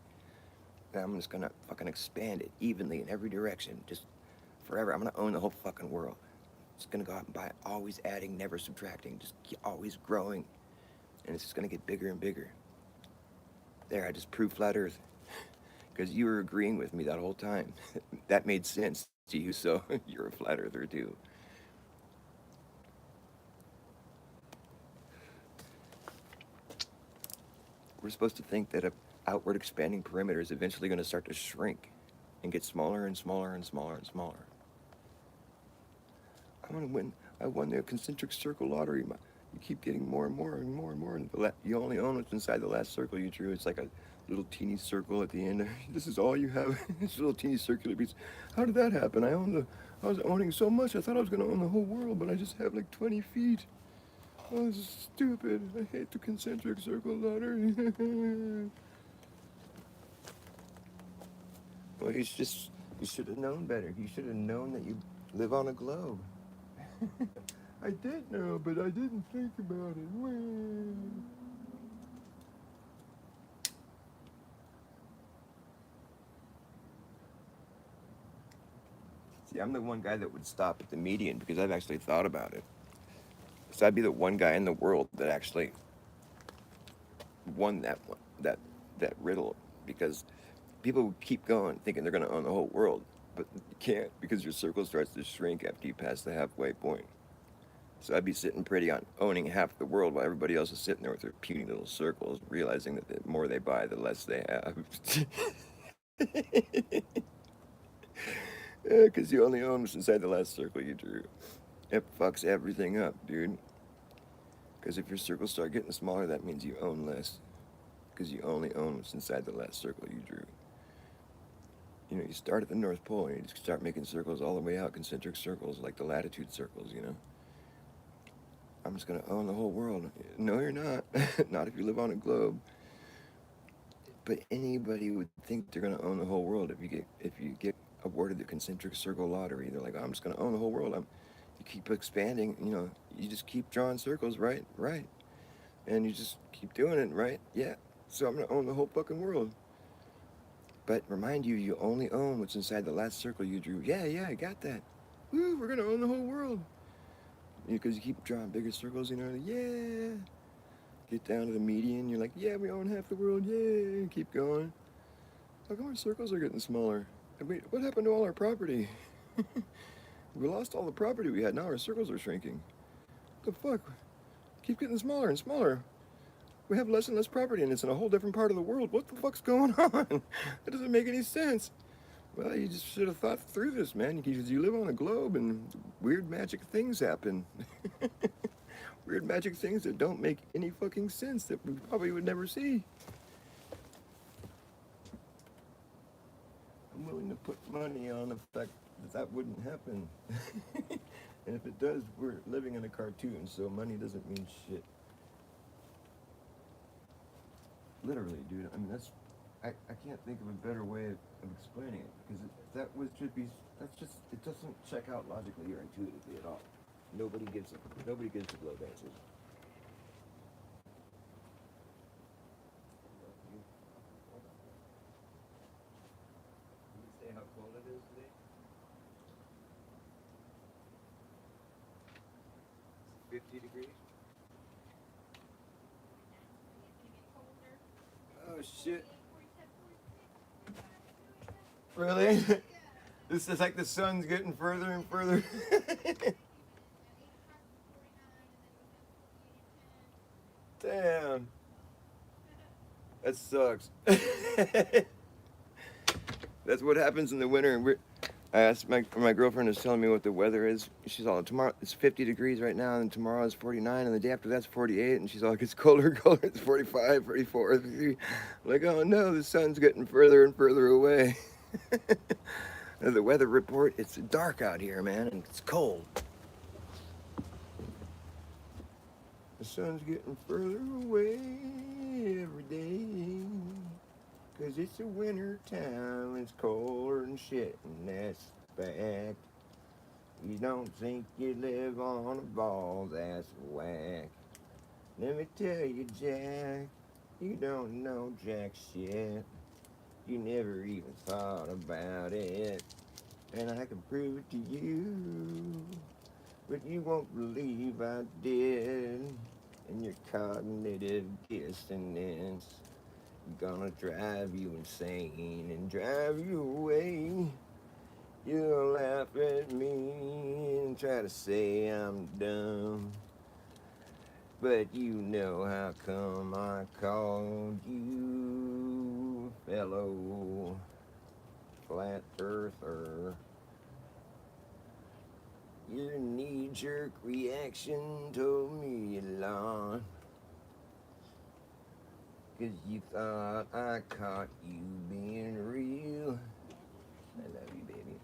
and I'm just going to fucking expand it evenly in every direction, just forever. I'm going to own the whole fucking world. Just gonna go out and buy it, always adding, never subtracting, just always growing, and it's just gonna get bigger and bigger. There, I just proved flat Earth, because you were agreeing with me that whole time. That made sense to you, so you're a flat earther too. We're supposed to think that a outward expanding perimeter is eventually gonna start to shrink and get smaller and smaller and smaller and smaller. I'm gonna win. I won the concentric circle lottery. You keep getting more and more and more and more. And you only own what's inside the last circle you drew. It's like a little teeny circle at the end. This is all you have. This little teeny circular piece. How did that happen? I was owning so much. I thought I was gonna own the whole world, but I just have like 20 feet. Oh, this is stupid. I hate the concentric circle lottery. Well, you should have known better. You should have known that you live on a globe. I did know, but I didn't think about it. See, I'm the one guy that would stop at the median because I've actually thought about it. So I'd be the one guy in the world that actually won that riddle, because people would keep going thinking they're going to own the whole world, but you can't, because your circle starts to shrink after you pass the halfway point. So I'd be sitting pretty on owning half the world while everybody else is sitting there with their puny little circles, realizing that the more they buy, the less they have. Because you only own what's inside the last circle you drew. It fucks everything up, dude. Because if your circles start getting smaller, that means you own less. Because you only own what's inside the last circle you drew. You know, you start at the North Pole and you just start making circles all the way out, concentric circles, like the latitude circles, you know? I'm just gonna own the whole world. No, you're not. Not if you live on a globe. But anybody would think they're gonna own the whole world if you get awarded the concentric circle lottery. They're like, oh, I'm just gonna own the whole world. You keep expanding. You know, you just keep drawing circles, right, and you just keep doing it, right, yeah. So I'm gonna own the whole fucking world. But remind you, you only own what's inside the last circle you drew. Yeah, I got that. Woo, we're gonna own the whole world. Because you keep drawing bigger circles, you know, yeah. Get down to the median, you're like, yeah, we own half the world, yeah. Keep going. How come our circles are getting smaller? I mean, what happened to all our property? We lost all the property we had, now our circles are shrinking. What the fuck? Keep getting smaller and smaller. We have less and less property and it's in a whole different part of the world. What the fuck's going on? That doesn't make any sense. Well, you just should have thought through this, man, because you live on a globe and weird magic things happen. Weird magic things that don't make any fucking sense that we probably would never see. I'm willing to put money on the fact that that wouldn't happen. And if it does, we're living in a cartoon, so money doesn't mean shit. Literally, dude. I mean, I can't think of a better way of explaining it because that was should be that's just it doesn't check out logically or intuitively at all. Nobody gets it. Nobody gets the globe answers. You say how cold it is today? 50 degrees. Oh shit! Really? This is like the sun's getting further and further. Damn, that sucks. That's what happens in the winter. And I asked my girlfriend is telling me what the weather is. She's all tomorrow. It's 50 degrees right now, and tomorrow is 49, and the day after that's 48. And she's all, it gets colder and colder. It's 45, 44. 53. Like, oh no, the sun's getting further and further away. The weather report. It's dark out here, man, and it's cold. The sun's getting further away every day. 'Cause it's a winter time, it's colder and shit, and that's the fact. You don't think you live on a ball, that's whack. Let me tell you, Jack, you don't know jack shit. You never even thought about it, and I can prove it to you. But you won't believe I did, and your cognitive dissonance gonna drive you insane and drive you away. You'll laugh at me and try to say I'm dumb. But you know how come I called you fellow flat earther. Your knee-jerk reaction told me a lot. 'Cause you thought I caught you being real. I love you, baby.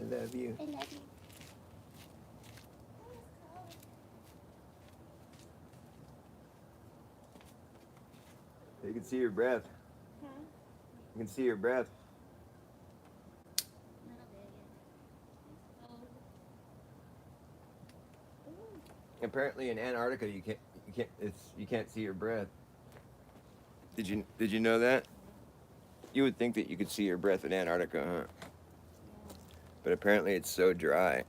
I love you. I love you. You can see your breath. Huh? You can see your breath. Little bit, yeah. Apparently in Antarctica you can't see your breath. Did you know that? You would think that you could see your breath in Antarctica, huh? But apparently it's so dry.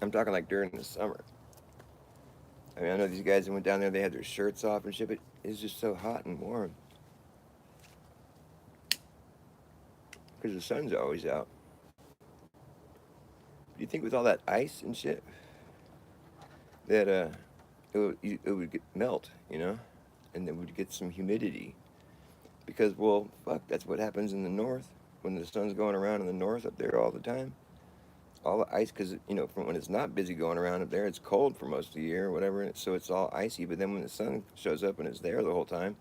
I'm talking like during the summer. I mean, I know these guys that went down there, they had their shirts off and shit, but it's just so hot and warm. Because the sun's always out. Do you think with all that ice and shit that it would melt, you know? And then we'd get some humidity. Because, well, fuck, that's what happens in the north when the sun's going around in the north up there all the time. All the ice, because, you know, from when it's not busy going around up there, it's cold for most of the year or whatever, so it's all icy. But then when the sun shows up and it's there the whole time,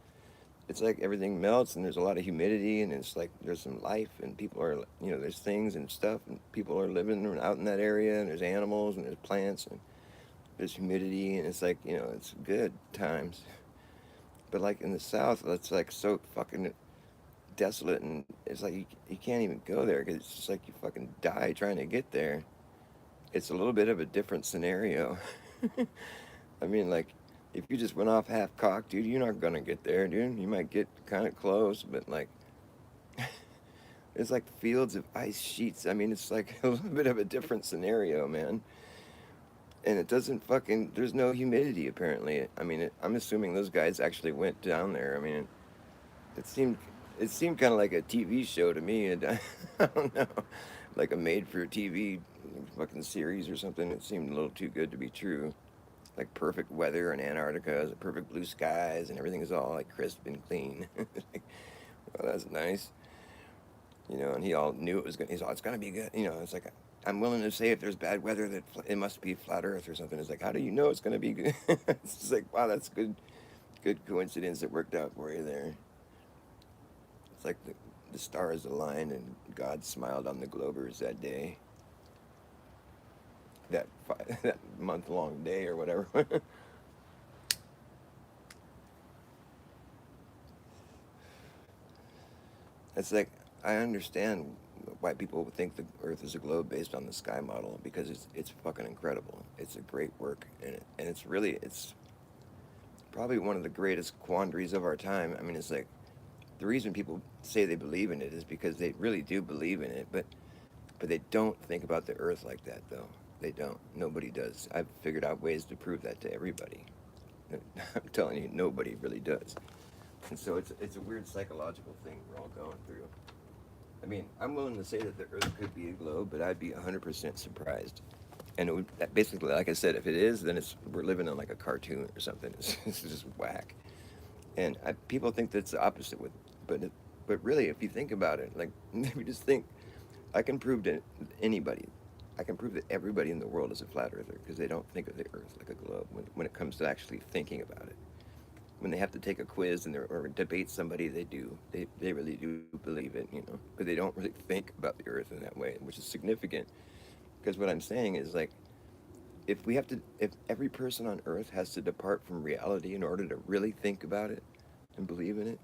it's like everything melts and there's a lot of humidity and it's like there's some life and people are, you know, there's things and stuff and people are living out in that area and there's animals and there's plants and there's humidity and it's like, you know, it's good times. But like in the south, it's like so fucking desolate and it's like you can't even go there because it's just like you fucking die trying to get there. It's a little bit of a different scenario. I mean, like, if you just went off half cocked, dude, you're not gonna get there, dude. You might get kind of close, but like, it's like fields of ice sheets. I mean, it's like a little bit of a different scenario, man. And it doesn't fucking, there's no humidity apparently. I mean, I'm assuming those guys actually went down there. I mean, it seemed, it seemed kind of like a TV show to me. And I don't know, like a made for TV fucking series or something. It seemed a little too good to be true. like perfect weather in Antarctica, perfect blue skies, and everything is all like crisp and clean. Like, well, that's nice, you know. And he all knew it was gonna. He's all, it's gonna be good, you know. It's like I'm willing to say if there's bad weather that it must be flat Earth or something. It's like, how do you know it's gonna be good? It's just like, wow, that's good coincidence that worked out for you there. It's like the stars aligned and God smiled on the Globers that day, that month long day or whatever. It's like I understand why people would think the Earth is a globe based on the sky model because it's fucking incredible. It's a great work and it's really it's probably one of the greatest quandaries of our time. I mean, it's like the reason people say they believe in it is because they really do believe in it, but they don't think about the Earth like that though. They don't. Nobody does. I've figured out ways to prove that to everybody. I'm telling you, nobody really does. And so it's a weird psychological thing we're all going through. I mean, I'm willing to say that the Earth could be a globe, but I'd be 100% surprised. And it would basically, like I said, if it is, then it's we're living in like a cartoon or something. It's just whack. And people think that's the opposite with, but really, if you think about it, like if you just think, I can prove to anybody, I can prove that everybody in the world is a flat earther because they don't think of the Earth like a globe when it comes to actually thinking about it. When they have to take a quiz and or debate somebody, they do. They really do believe it, you know. But they don't really think about the Earth in that way, which is significant. Because what I'm saying is like, if every person on Earth has to depart from reality in order to really think about it and believe in it,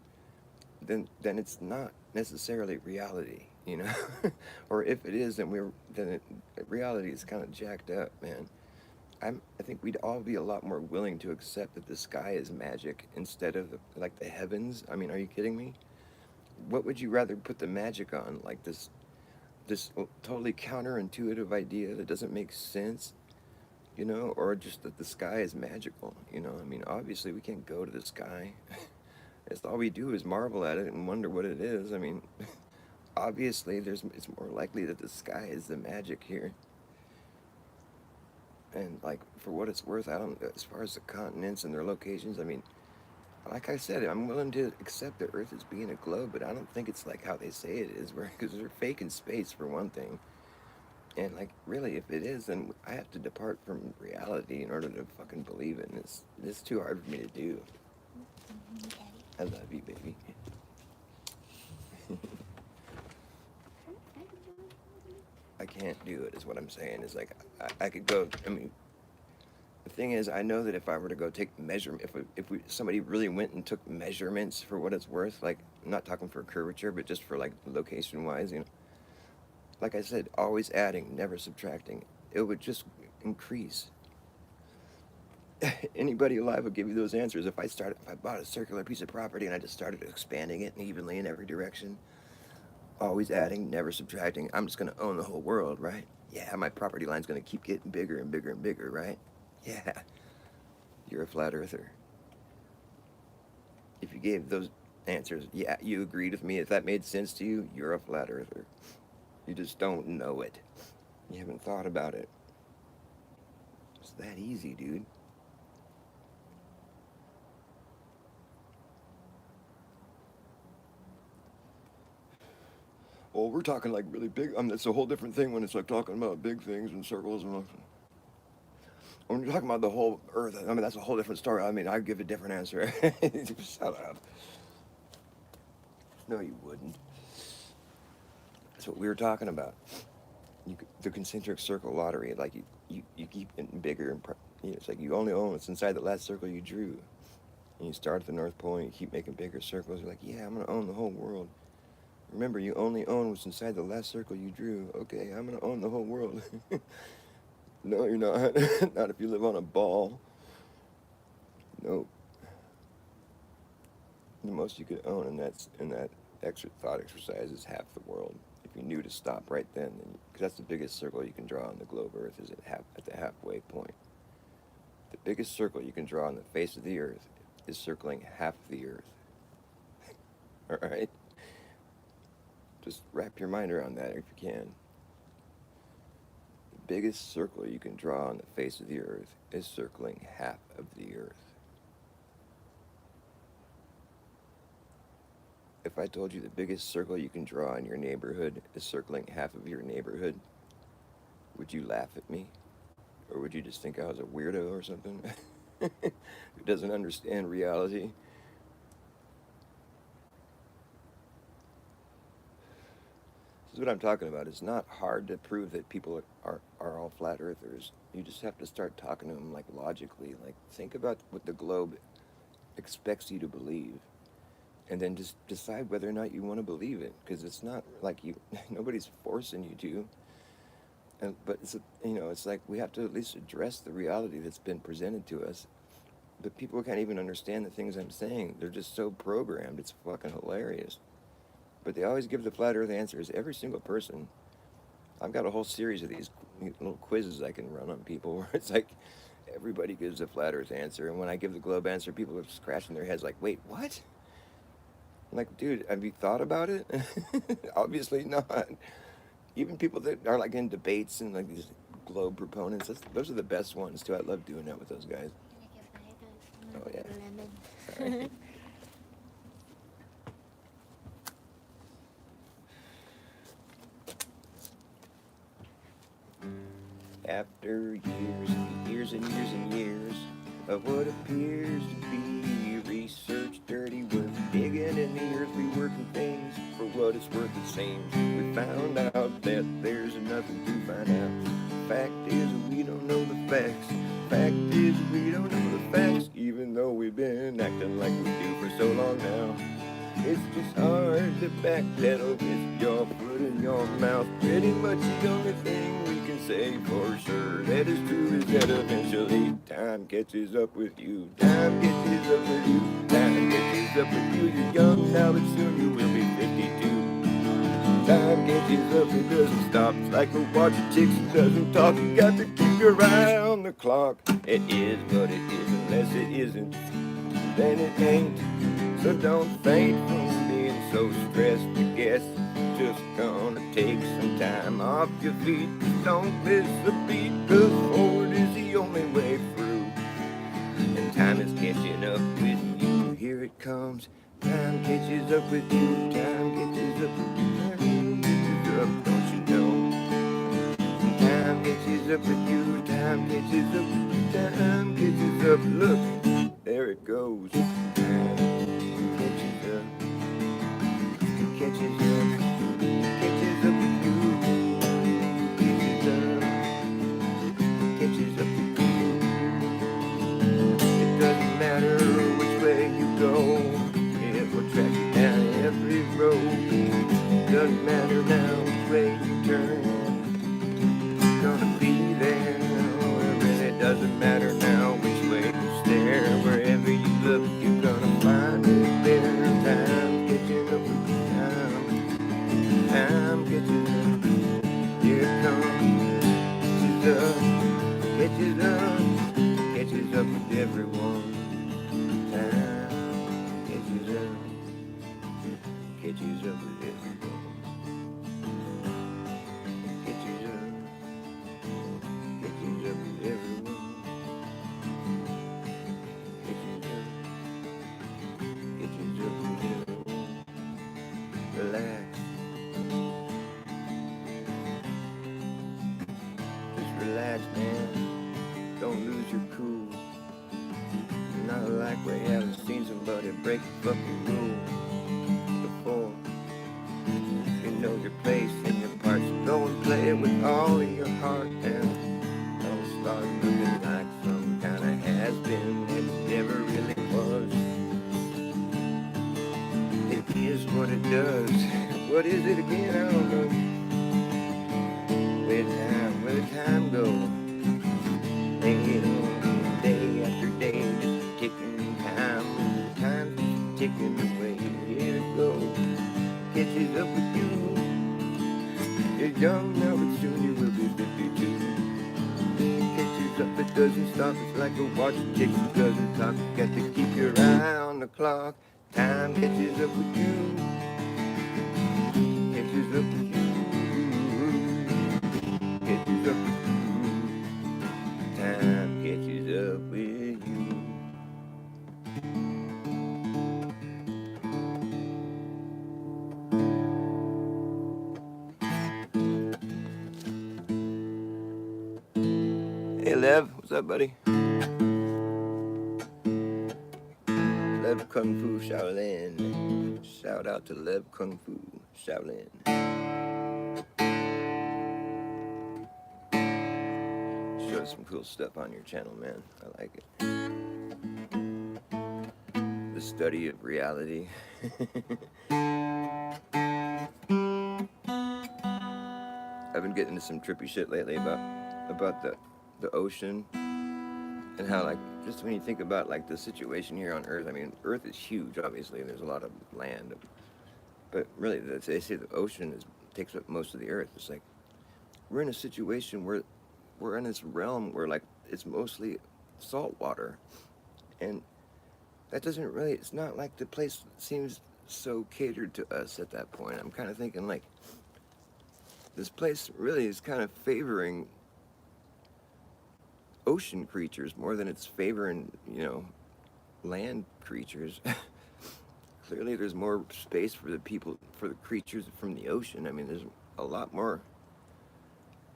then it's not necessarily reality, you know. Or if it is, reality is kind of jacked up, man. I think we'd all be a lot more willing to accept that the sky is magic instead of like the heavens. I mean, are you kidding me? What would you rather put the magic on? Like this totally counterintuitive idea that doesn't make sense, you know, or just that the sky is magical, you know? I mean, obviously we can't go to the sky. It's all we do is marvel at it and wonder what it is. I mean, obviously it's more likely that the sky is the magic here. And like for what it's worth, I don't. As far as the continents and their locations, I mean, like I said, I'm willing to accept the Earth as being a globe, but I don't think it's like how they say it is, because they're fake in space for one thing. And like, really, if it is, then I have to depart from reality in order to fucking believe it. And it's too hard for me to do. Daddy. I love you, baby. I can't do it. Is what I'm saying. Is like I could go. I mean, the thing is, I know that if I were to go take measurement, if somebody really went and took measurements for what it's worth, like I'm not talking for curvature, but just for like location wise, you know, like I said, always adding, never subtracting, it would just increase. Anybody alive would give you those answers. If I bought a circular piece of property and I just started expanding it evenly in every direction, always adding, never subtracting, I'm just gonna own the whole world, right? Yeah, my property line's gonna keep getting bigger and bigger and bigger, right? Yeah, you're a flat earther. If you gave those answers, yeah, you agreed with me. If that made sense to you, you're a flat earther. You just don't know it. You haven't thought about it. It's that easy, dude. Well, we're talking like really big. I mean, it's a whole different thing when it's like talking about big things and circles and when you're talking about the whole Earth. I mean, that's a whole different story. I mean, I'd give a different answer. Shut up. No, you wouldn't. That's what we were talking about. The concentric circle lottery. Like you keep getting bigger and you know, it's like you only own what's inside the last circle you drew. And you start at the North Pole and you keep making bigger circles. You're like, yeah, I'm gonna own the whole world. Remember, you only own what's inside the last circle you drew. Okay, I'm gonna own the whole world. No, you're not. Not if you live on a ball. Nope. The most you could own in that extra thought exercise is half the world. If you knew to stop right then, because that's the biggest circle you can draw on the globe Earth is at the halfway point. The biggest circle you can draw on the face of the Earth is circling half the Earth. All right. Just wrap your mind around that if you can. biggest circle you can draw on the face of the earth is circling half of the earth. If I told you the biggest circle you can draw in your neighborhood is circling half of your neighborhood, would you laugh at me? Or would you just think I was a weirdo or something? Who doesn't understand reality? This is what I'm talking about. It's not hard to prove that people are all flat earthers. You just have to start talking to them like logically. Like, think about what the globe expects you to believe, and then just decide whether or not you want to believe it, because it's not like nobody's forcing you to. But it's like we have to at least address the reality that's been presented to us. But people can't even understand the things I'm saying. They're just so programmed. It's fucking hilarious. But they always give the flat earth answers. Every single person. I've got a whole series of these little quizzes I can run on people where it's like everybody gives a flat earth answer. And when I give the globe answer, people are scratching their heads like, wait, what? I'm like, dude, have you thought about it? Obviously not. Even people that are like in debates and like these globe proponents, those are the best ones too. I love doing that with those guys. Oh yeah. Sorry. After years and years and years of what appears to be research, dirty work, digging in the earthly working things for what it's worth, it seems. We found out that there's nothing to find out. Fact is, we don't know the facts. Fact is, we don't know the facts, even though we've been acting like we do for so long now. It's just hard to backpedal with your foot in your mouth. Pretty much the only thing we can say for sure that is true is that eventually time catches up with you. Time catches up with you. Time catches up with you. You're young now, but soon you will be 52. Time catches up, it doesn't stop. It's like a watch that ticks, it doesn't talk. You got to keep your eye on the clock. It is what it is, unless it isn't, then it ain't. So don't faint from being so stressed. I guess just gonna take some time off your feet. Don't miss a beat, 'cause forward is the only way through. And time is catching up with you. Here it comes. Time catches up with you. Time catches up with you. Time catches up, don't you know? Time catches up with you. Time catches up with you. Time catches up. Look, there it goes. Time catches up. Catches up. Catches up with you. Catches up. Catches up with you. It doesn't matter which way you go. It will track you down every road. Doesn't matter now which way you turn. It's gonna be there. It really doesn't matter now which way you stare. Wherever you look, you're gonna find it there. Time catching up with you. Time catching up. Here it comes. Catches up. Catches up with everyone. Time catches up. Catches up with everyone. Catches up. Catches up with everyone. Catches up. Catches up with everyone. Relax. Just relax, man. Don't lose your cool. Not like we haven't seen somebody break the fucking rule before. You know your place and your parts. Go and play it with all of your heart, and don't start looking like some kind of has-been that it never really was. It is what it does. What is it again? I don't know. Where the time goes. Day after day, just ticking time. Time's ticking away. Here it goes. Catches up with you. You're young now, but soon you will be 52. It catches up, it doesn't stop. It's like a watch that ticks, it doesn't talk. You got to keep your eye on the clock. Time catches up with you. Catches up with you. Catches up with you. What's up, buddy? Lev Kung Fu Shaolin. Shout out to Lev Kung Fu Shaolin. Show some cool stuff on your channel, man. I like it. The study of reality. I've been getting into some trippy shit lately about the ocean and how, like, just when you think about like the situation here on Earth. I mean, Earth is huge, obviously, and there's a lot of land, but really, they say the ocean takes up most of the Earth. It's like we're in a situation where we're in this realm where like it's mostly salt water, and that doesn't really. It's not like the place seems so catered to us at that point. I'm kind of thinking like this place really is kind of favoring ocean creatures more than it's favoring, land creatures. Clearly there's more space for the creatures from the ocean. I mean, there's a lot more.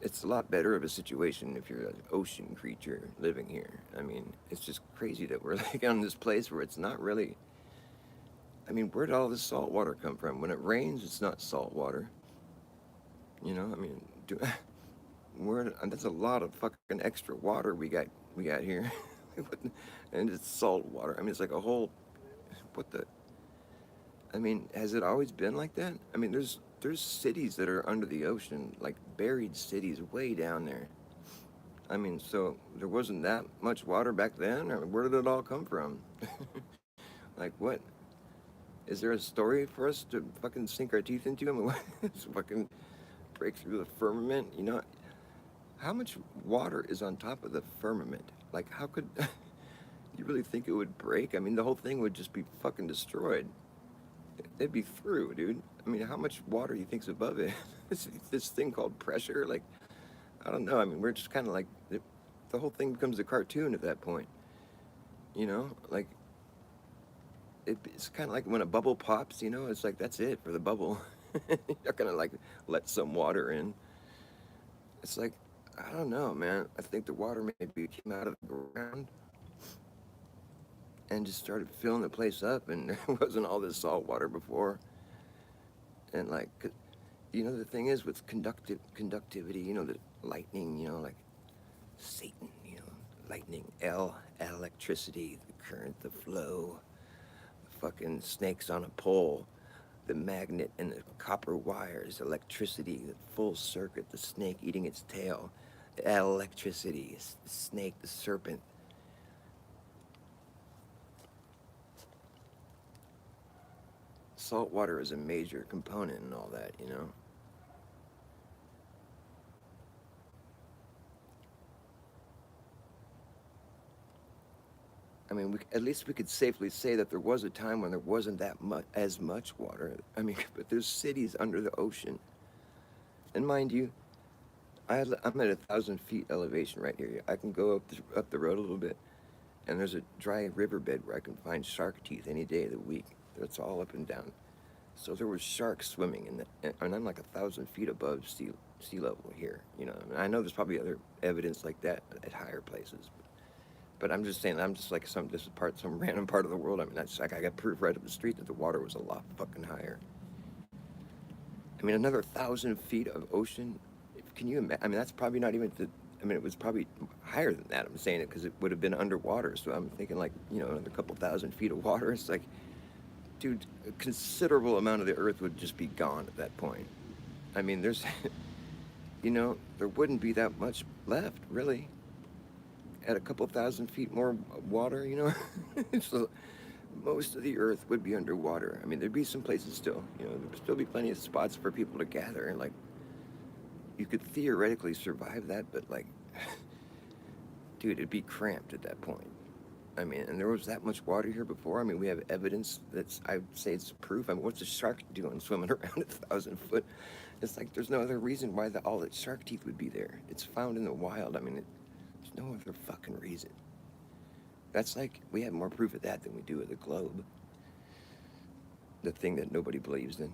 It's a lot better of a situation if you're an ocean creature living here. I mean, it's just crazy that we're like on this place where it's not really. I mean, where did all this salt water come from? When it rains, it's not salt water. I mean, that's a lot of fucking extra water we got here. And it's salt water. I mean, it's like a whole, what the, I mean, has it always been like that? I mean, there's cities that are under the ocean, like buried cities way down there. I mean, so there wasn't that much water back then? Or where did it all come from? Like, what? Is there a story for us to fucking sink our teeth into? I mean, what? Fucking break through the firmament? How much water is on top of the firmament? Like, how could you really think it would break? I mean, the whole thing would just be fucking destroyed. It'd be through, dude. I mean, how much water do you think's above it? This thing called pressure, like, I don't know. I mean, we're just kind of like, the whole thing becomes a cartoon at that point. Like, it's kind of like when a bubble pops, it's like, that's it for the bubble. You're not gonna, like, let some water in. It's like, I don't know, man. I think the water maybe came out of the ground and just started filling the place up, and there wasn't all this salt water before. And like, the thing is with conductivity, the lightning, like Satan, lightning, electricity, the current, the flow, the fucking snakes on a pole, the magnet and the copper wires, electricity, the full circuit, the snake eating its tail, electricity, the snake, the serpent. Salt water is a major component in all that, I mean, at least we could safely say that there was a time when there wasn't as much water. I mean, but there's cities under the ocean. And mind you, I'm at 1,000 feet elevation right here. I can go up the road a little bit, and there's a dry riverbed where I can find shark teeth any day of the week. It's all up and down. So there was sharks swimming in the, and I'm like 1,000 feet above sea level here. I mean, I know there's probably other evidence like that at higher places. But I'm just saying, I'm just like some random part of the world. I mean, that's like I got proof right up the street that the water was a lot fucking higher. I mean, another 1,000 feet of ocean. Can you imagine? I mean, that's probably not even it was probably higher than that. I'm saying it because it would have been underwater. So I'm thinking like, another couple 1,000 feet of water. It's like, dude, a considerable amount of the earth would just be gone at that point. I mean, there's, there wouldn't be that much left, really. At a couple 1,000 feet more water, so most of the earth would be underwater. I mean, there'd be some places still, there'd still be plenty of spots for people to gather, and like, you could theoretically survive that, but like, dude, it'd be cramped at that point. I mean, and there was that much water here before. I mean, we have evidence I'd say it's proof. I mean, what's a shark doing swimming around 1,000 foot? It's like, there's no other reason why all that shark teeth would be there. It's found in the wild. I mean, there's no other fucking reason. That's like, we have more proof of that than we do of the globe. The thing that nobody believes in.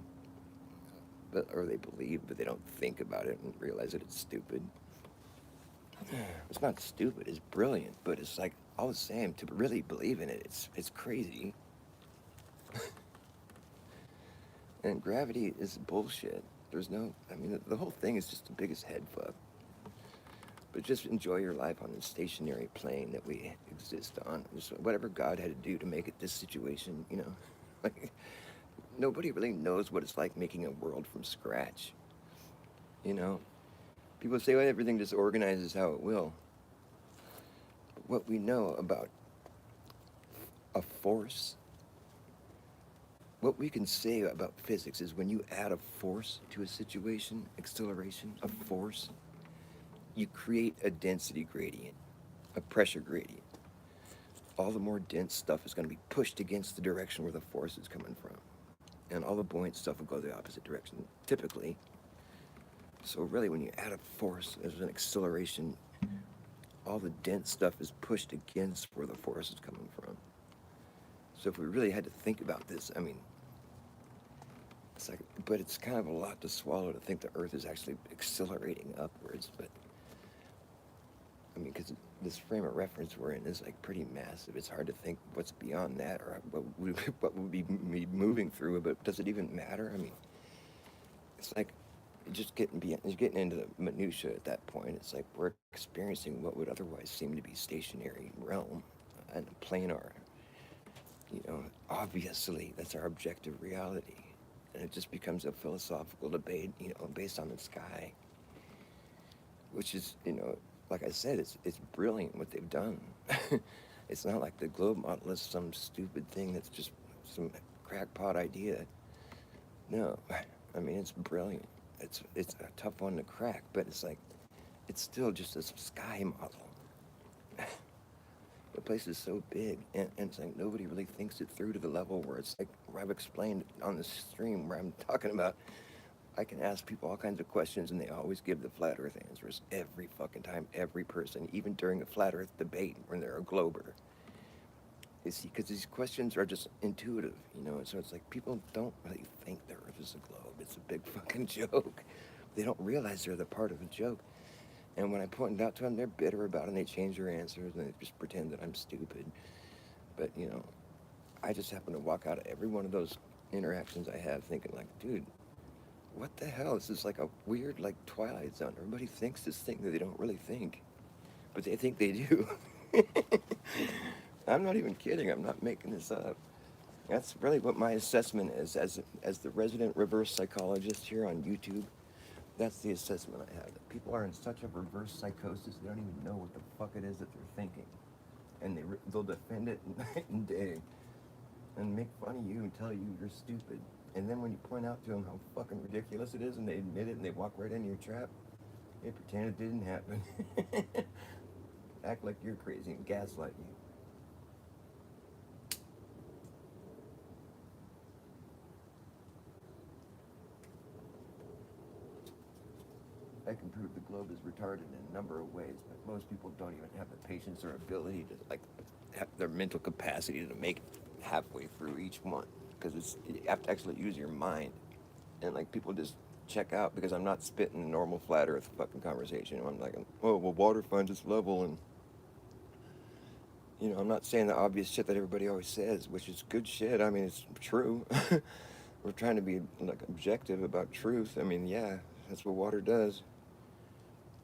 Or they believe, but they don't think about it and realize that it's stupid. It's not stupid, it's brilliant, but it's like all the same, to really believe in it, it's crazy. And gravity is bullshit. There's no, I mean, the whole thing is just the biggest head fuck. But just enjoy your life on the stationary plane that we exist on. Just whatever God had to do to make it this situation, you know. Like, nobody really knows what it's like making a world from scratch, you know. People say, well, everything just organizes how it will. But what we know about a force, what we can say about physics is when you add a force to a situation, acceleration, a force, you create a density gradient, a pressure gradient. All the more dense stuff is going to be pushed against the direction where the force is coming from. And all the buoyant stuff will go the opposite direction, typically. So really, when you add a force as an acceleration, all the dense stuff is pushed against where the force is coming from. So if we really had to think about this, I mean, it's like, but it's kind of a lot to swallow to think the Earth is actually accelerating upwards. But I mean, because this frame of reference we're in is like pretty massive. It's hard to think what's beyond that or what would be moving through it. But does it even matter? I mean, it's like just getting into the minutia at that point. It's like we're experiencing what would otherwise seem to be stationary realm and planar. You know, obviously that's our objective reality, and it just becomes a philosophical debate. You know, based on the sky, which is, you know, like I said, it's brilliant what they've done. It's not like the globe model is some stupid thing that's just some crackpot idea. No, I mean it's brilliant. It's a tough one to crack, but it's like it's still just a sky model. The place is so big, and it's like nobody really thinks it through to the level where it's like where I've explained on the stream where I'm talking about. I can ask people all kinds of questions, and they always give the flat Earth answers every fucking time, every person, even during the flat Earth debate when they're a glober. You see, because these questions are just intuitive, you know. And so it's like people don't really think the Earth is a globe. It's a big fucking joke. They don't realize they're the part of a joke. And when I point it out to them, they're bitter about it, and they change their answers, and they just pretend that I'm stupid. But, you know, I just happen to walk out of every one of those interactions I have thinking like, dude, what the hell? This is like a weird, like, Twilight Zone. Everybody thinks this thing that they don't really think, but they think they do. I'm not even kidding. I'm not making this up. That's really what my assessment is as the resident reverse psychologist here on YouTube. That's the assessment I have. That people are in such a reverse psychosis they don't even know what the fuck it is that they're thinking, and they'll defend it night and day, and make fun of you and tell you you're stupid. And then when you point out to them how fucking ridiculous it is, and they admit it, and they walk right into your trap, they pretend it didn't happen. Act like you're crazy and gaslight you. I can prove the globe is retarded in a number of ways, but most people don't even have the patience or ability to like have their mental capacity to make it halfway through each one, because it's you have to actually use your mind, and like people just check out because I'm not spitting a normal flat Earth fucking conversation. I'm like, oh well, water finds its level, and you know, I'm not saying the obvious shit that everybody always says, which is good shit. I mean, it's true. We're trying to be like objective about truth. I mean, yeah, that's what water does.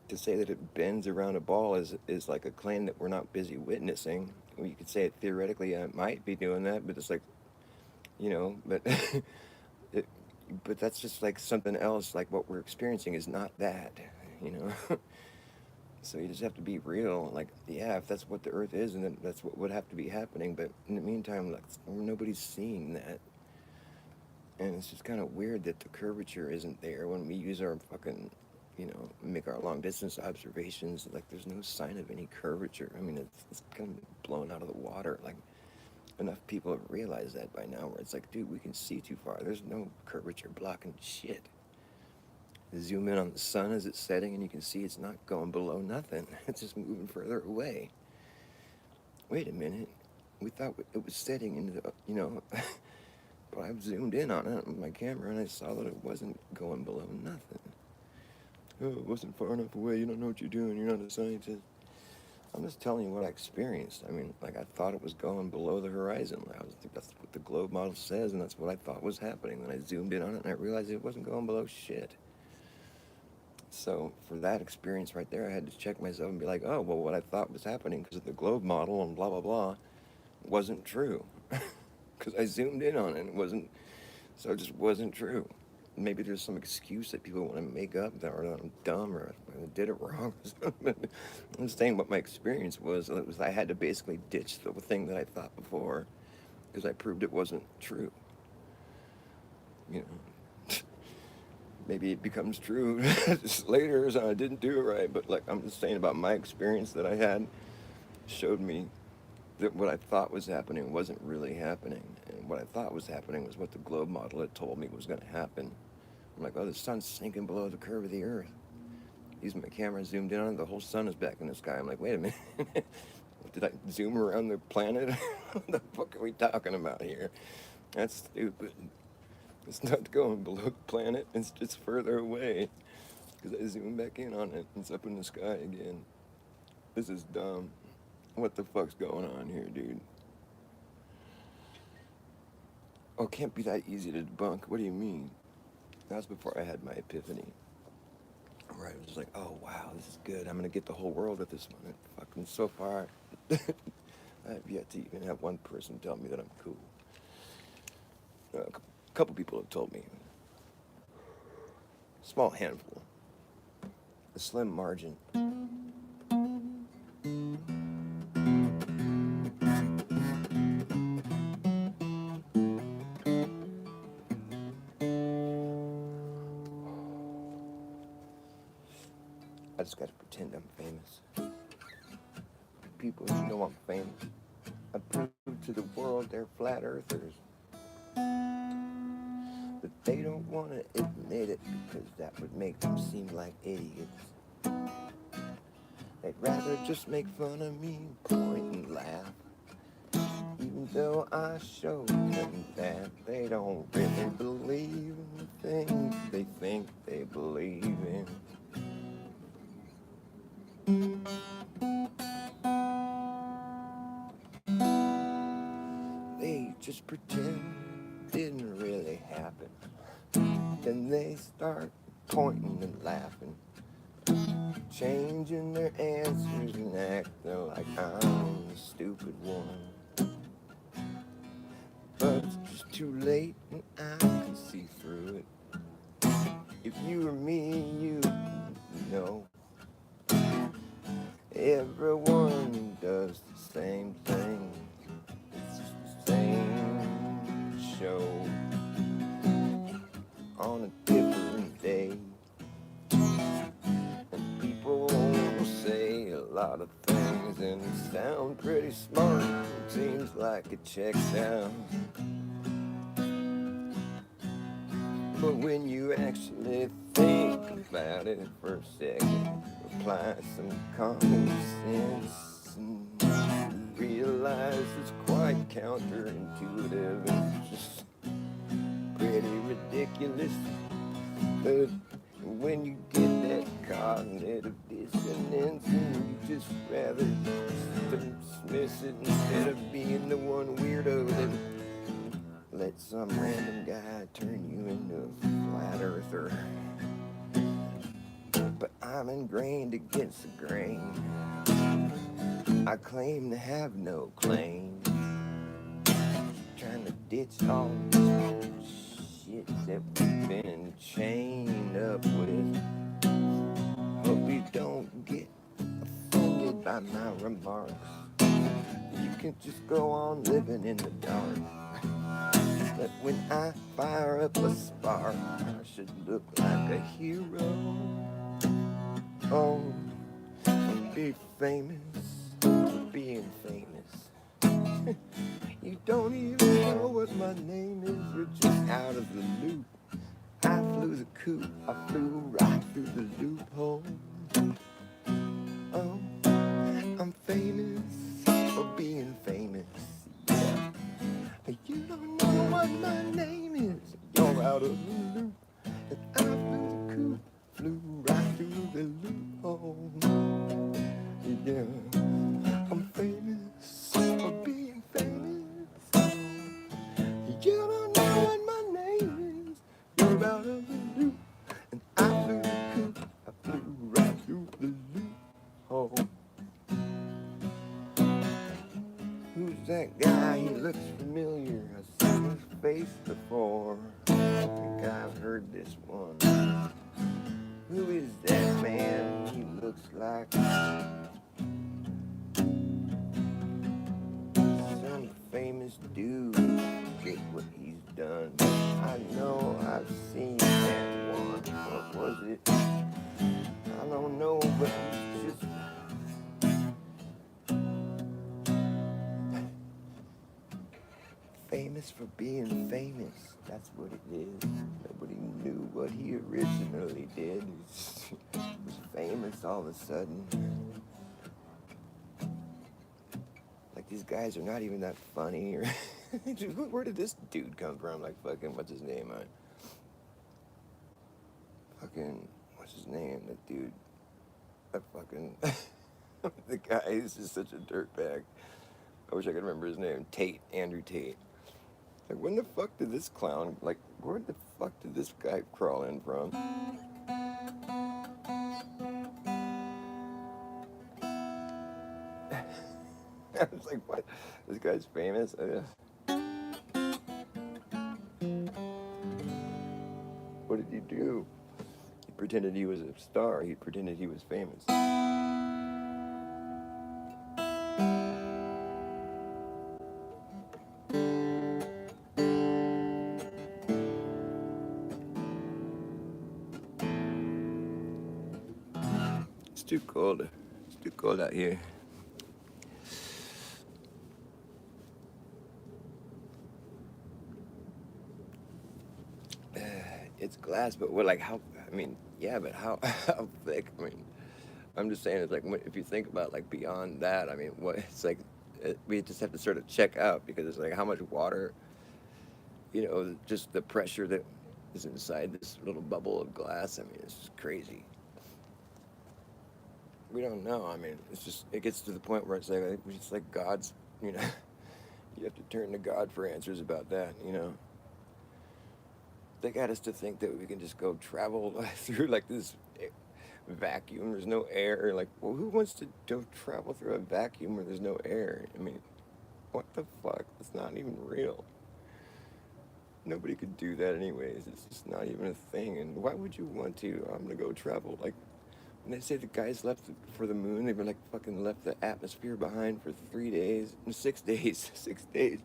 To say that it bends around a ball is like a claim that we're not busy witnessing. Well, you could say it theoretically, I might be doing that, but it's like, you know, but it, but that's just like something else. Like what we're experiencing is not that, you know. So you just have to be real. Like, yeah, if that's what the Earth is, and then that's what would have to be happening. But in the meantime, like nobody's seeing that, and it's just kind of weird that the curvature isn't there when we use our fucking, you know, make our long distance observations. Like, there's no sign of any curvature. I mean, it's kind of blown out of the water. Like, enough people have realized that by now, where it's like, dude, we can see too far. There's no curvature blocking shit. Zoom in on the sun as it's setting, and you can see it's not going below nothing. It's just moving further away. Wait a minute. We thought it was setting into the, you know, but I zoomed in on it on my camera, and I saw that it wasn't going below nothing. oh, it wasn't far enough away. You don't know what you're doing. You're not a scientist. I'm just telling you what I experienced. I mean, like I thought it was going below the horizon. That's what the globe model says, and that's what I thought was happening. Then I zoomed in on it, and I realized it wasn't going below shit. So for that experience right there, I had to check myself and be like, oh, well, what I thought was happening because of the globe model and blah blah blah wasn't true. Because I zoomed in on it, and it wasn't. So it just wasn't true. Maybe there's some excuse that people want to make up that, or that I'm dumb, or I did it wrong. I'm saying what my experience was. It was I had to basically ditch the thing that I thought before because I proved it wasn't true. You know, maybe it becomes true just later, so I didn't do it right. But like I'm just saying about my experience that I had showed me that what I thought was happening wasn't really happening. And what I thought was happening was what the globe model had told me was going to happen. I'm like, oh, the sun's sinking below the curve of the earth. Using my camera, zoomed in on it, the whole sun is back in the sky. I'm like, wait a minute. Did I zoom around the planet? What the fuck are we talking about here? That's stupid. It's not going below the planet. It's just further away. Because I zoomed back in on it. It's up in the sky again. This is dumb. What the fuck's going on here, dude? Oh, it can't be that easy to debunk. What do you mean? That was before I had my epiphany. Right, I was just like, oh wow, this is good. I'm gonna get the whole world at this moment. Fucking so far, I have yet to even have one person tell me that I'm cool. A couple people have told me. Small handful. A slim margin. I just gotta pretend I'm famous. People know I'm famous. I prove to the world they're flat earthers. But they don't want to admit it because that would make them seem like idiots. They'd rather just make fun of me, point and laugh. Even though I show them that they don't really believe in the things they think they believe in. They just pretend it didn't really happen. Then they start pointing and laughing, changing their answers and acting like I'm the stupid one. But it's just too late and I can see through it. If you were me, you know. Everyone does the same thing. It's just the same show on a different day. And people will say a lot of things and sound pretty smart. It seems like it checks out. But when you actually think about it for a second, apply some common sense and realize it's quite counterintuitive and just pretty ridiculous. But when you get that cognitive dissonance and you just rather dismiss it instead of being the one weirdo that let some random guy turn you into a flat earther. But I'm ingrained against the grain. I claim to have no claim. Trying to ditch all this shit that we've been chained up with. Hope you don't get offended by my remarks. You can just go on living in the dark. But when I fire up a spark, I should look like a hero. Oh, and be famous for being famous. You don't even know what my name is, you're just out of the loop. I flew the coop, I flew right through the loophole. Oh, I'm famous for being famous. Yeah. You don't know what my name is, you're out of the loop. And I flew the coop, flew right through Who's that guy? He looks familiar. I've seen his face before. I think I've heard this one. Who is that man? He looks like some famous dude. Get what he's done. I know I've seen that one. What was it? I don't know, but he's just famous for being famous. That's what it is. Nobody knew what he originally did. He was famous all of a sudden. Like, these guys are not even that funny. Or where did this dude come from? Like, fucking, what's his name? What's his name? That dude. That fucking, the guy is just such a dirtbag. I wish I could remember his name. Tate, Andrew Tate. Like, when the fuck did this clown, like, where the fuck did this guy crawl in from? I was like, what? This guy's famous? What did he do? He pretended he was a star. He pretended he was famous. It's too cold. It's too cold out here. It's glass, but what, like, how, I mean, yeah, but how, how thick? I mean, I'm just saying, it's like, if you think about, like, beyond that, I mean, what, it's like, we just have to sort of check out, because it's like, how much water, just the pressure that is inside this little bubble of glass, I mean, it's just crazy. We don't know, I mean, it's just, it gets to the point where it's like God's, you know, you have to turn to God for answers about that, you know. They got us to think that we can just go travel through like this vacuum. There's no air. Like, well, who wants to go travel through a vacuum where there's no air? I mean, what the fuck? That's not even real. Nobody could do that anyways. It's just not even a thing. And why would you want to? I'm gonna go travel. Like, when they say the guys left for the moon, they were like fucking left the atmosphere behind for 3 days, 6 days, 6 days.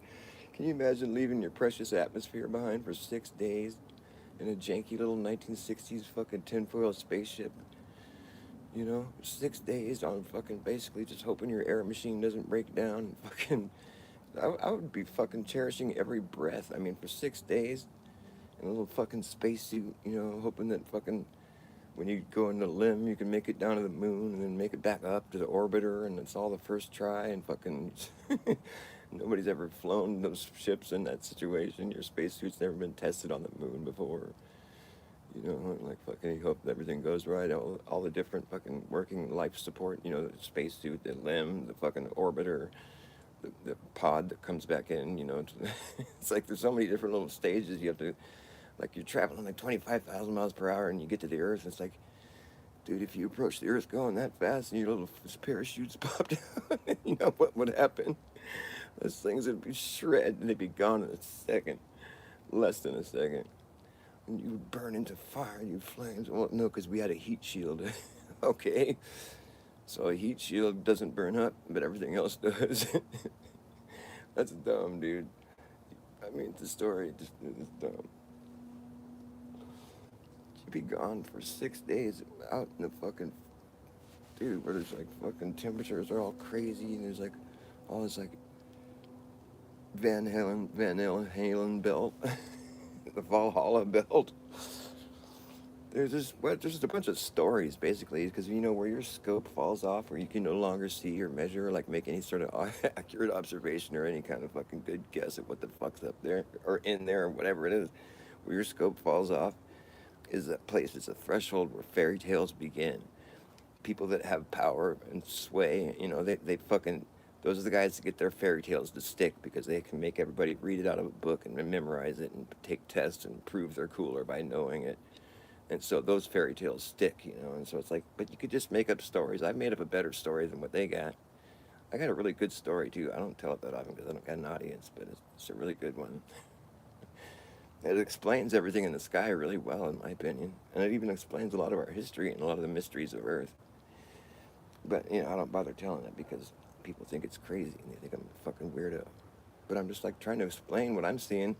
Can you imagine leaving your precious atmosphere behind for 6 days in a janky little 1960s fucking tinfoil spaceship? 6 days on fucking basically just hoping your air machine doesn't break down. Fucking, I would be fucking cherishing every breath. I mean, for 6 days in a little fucking spacesuit, hoping that fucking when you go in the limb, you can make it down to the moon and then make it back up to the orbiter, and it's all the first try, and fucking nobody's ever flown those ships in that situation. Your spacesuit's never been tested on the moon before. Like fucking you hope that everything goes right. All the different fucking working life support, the spacesuit, the limb, the fucking orbiter, the pod that comes back in, it's like there's so many different little stages you have to, like you're traveling like 25,000 miles per hour and you get to the Earth. It's like, dude, if you approach the Earth going that fast and your little parachutes popped out, what would happen? Those things would be shredded and they'd be gone in a second, less than a second. And you would burn into fire, you flames. Well, no, because we had a heat shield. Okay. So a heat shield doesn't burn up, but everything else does. That's dumb, dude. I mean, the story just is dumb. You'd be gone for 6 days out in the fucking, dude, where there's like fucking temperatures are all crazy and there's like all this like Van Halen belt, the Valhalla belt. There's just a bunch of stories basically, because where your scope falls off, where you can no longer see or measure or like make any sort of accurate observation or any kind of fucking good guess at what the fuck's up there or in there or whatever it is, where your scope falls off, is a place. It's a threshold where fairy tales begin. People that have power and sway, they fucking, those are the guys that get their fairy tales to stick because they can make everybody read it out of a book and memorize it and take tests and prove they're cooler by knowing it. And so those fairy tales stick, and so it's like, but you could just make up stories. I've made up a better story than what they got. I got a really good story too. I don't tell it that often because I don't got an audience, but it's a really good one. It explains everything in the sky really well, in my opinion, and it even explains a lot of our history and a lot of the mysteries of Earth. But I don't bother telling it because people think it's crazy and they think I'm a fucking weirdo. But I'm just like trying to explain what I'm seeing.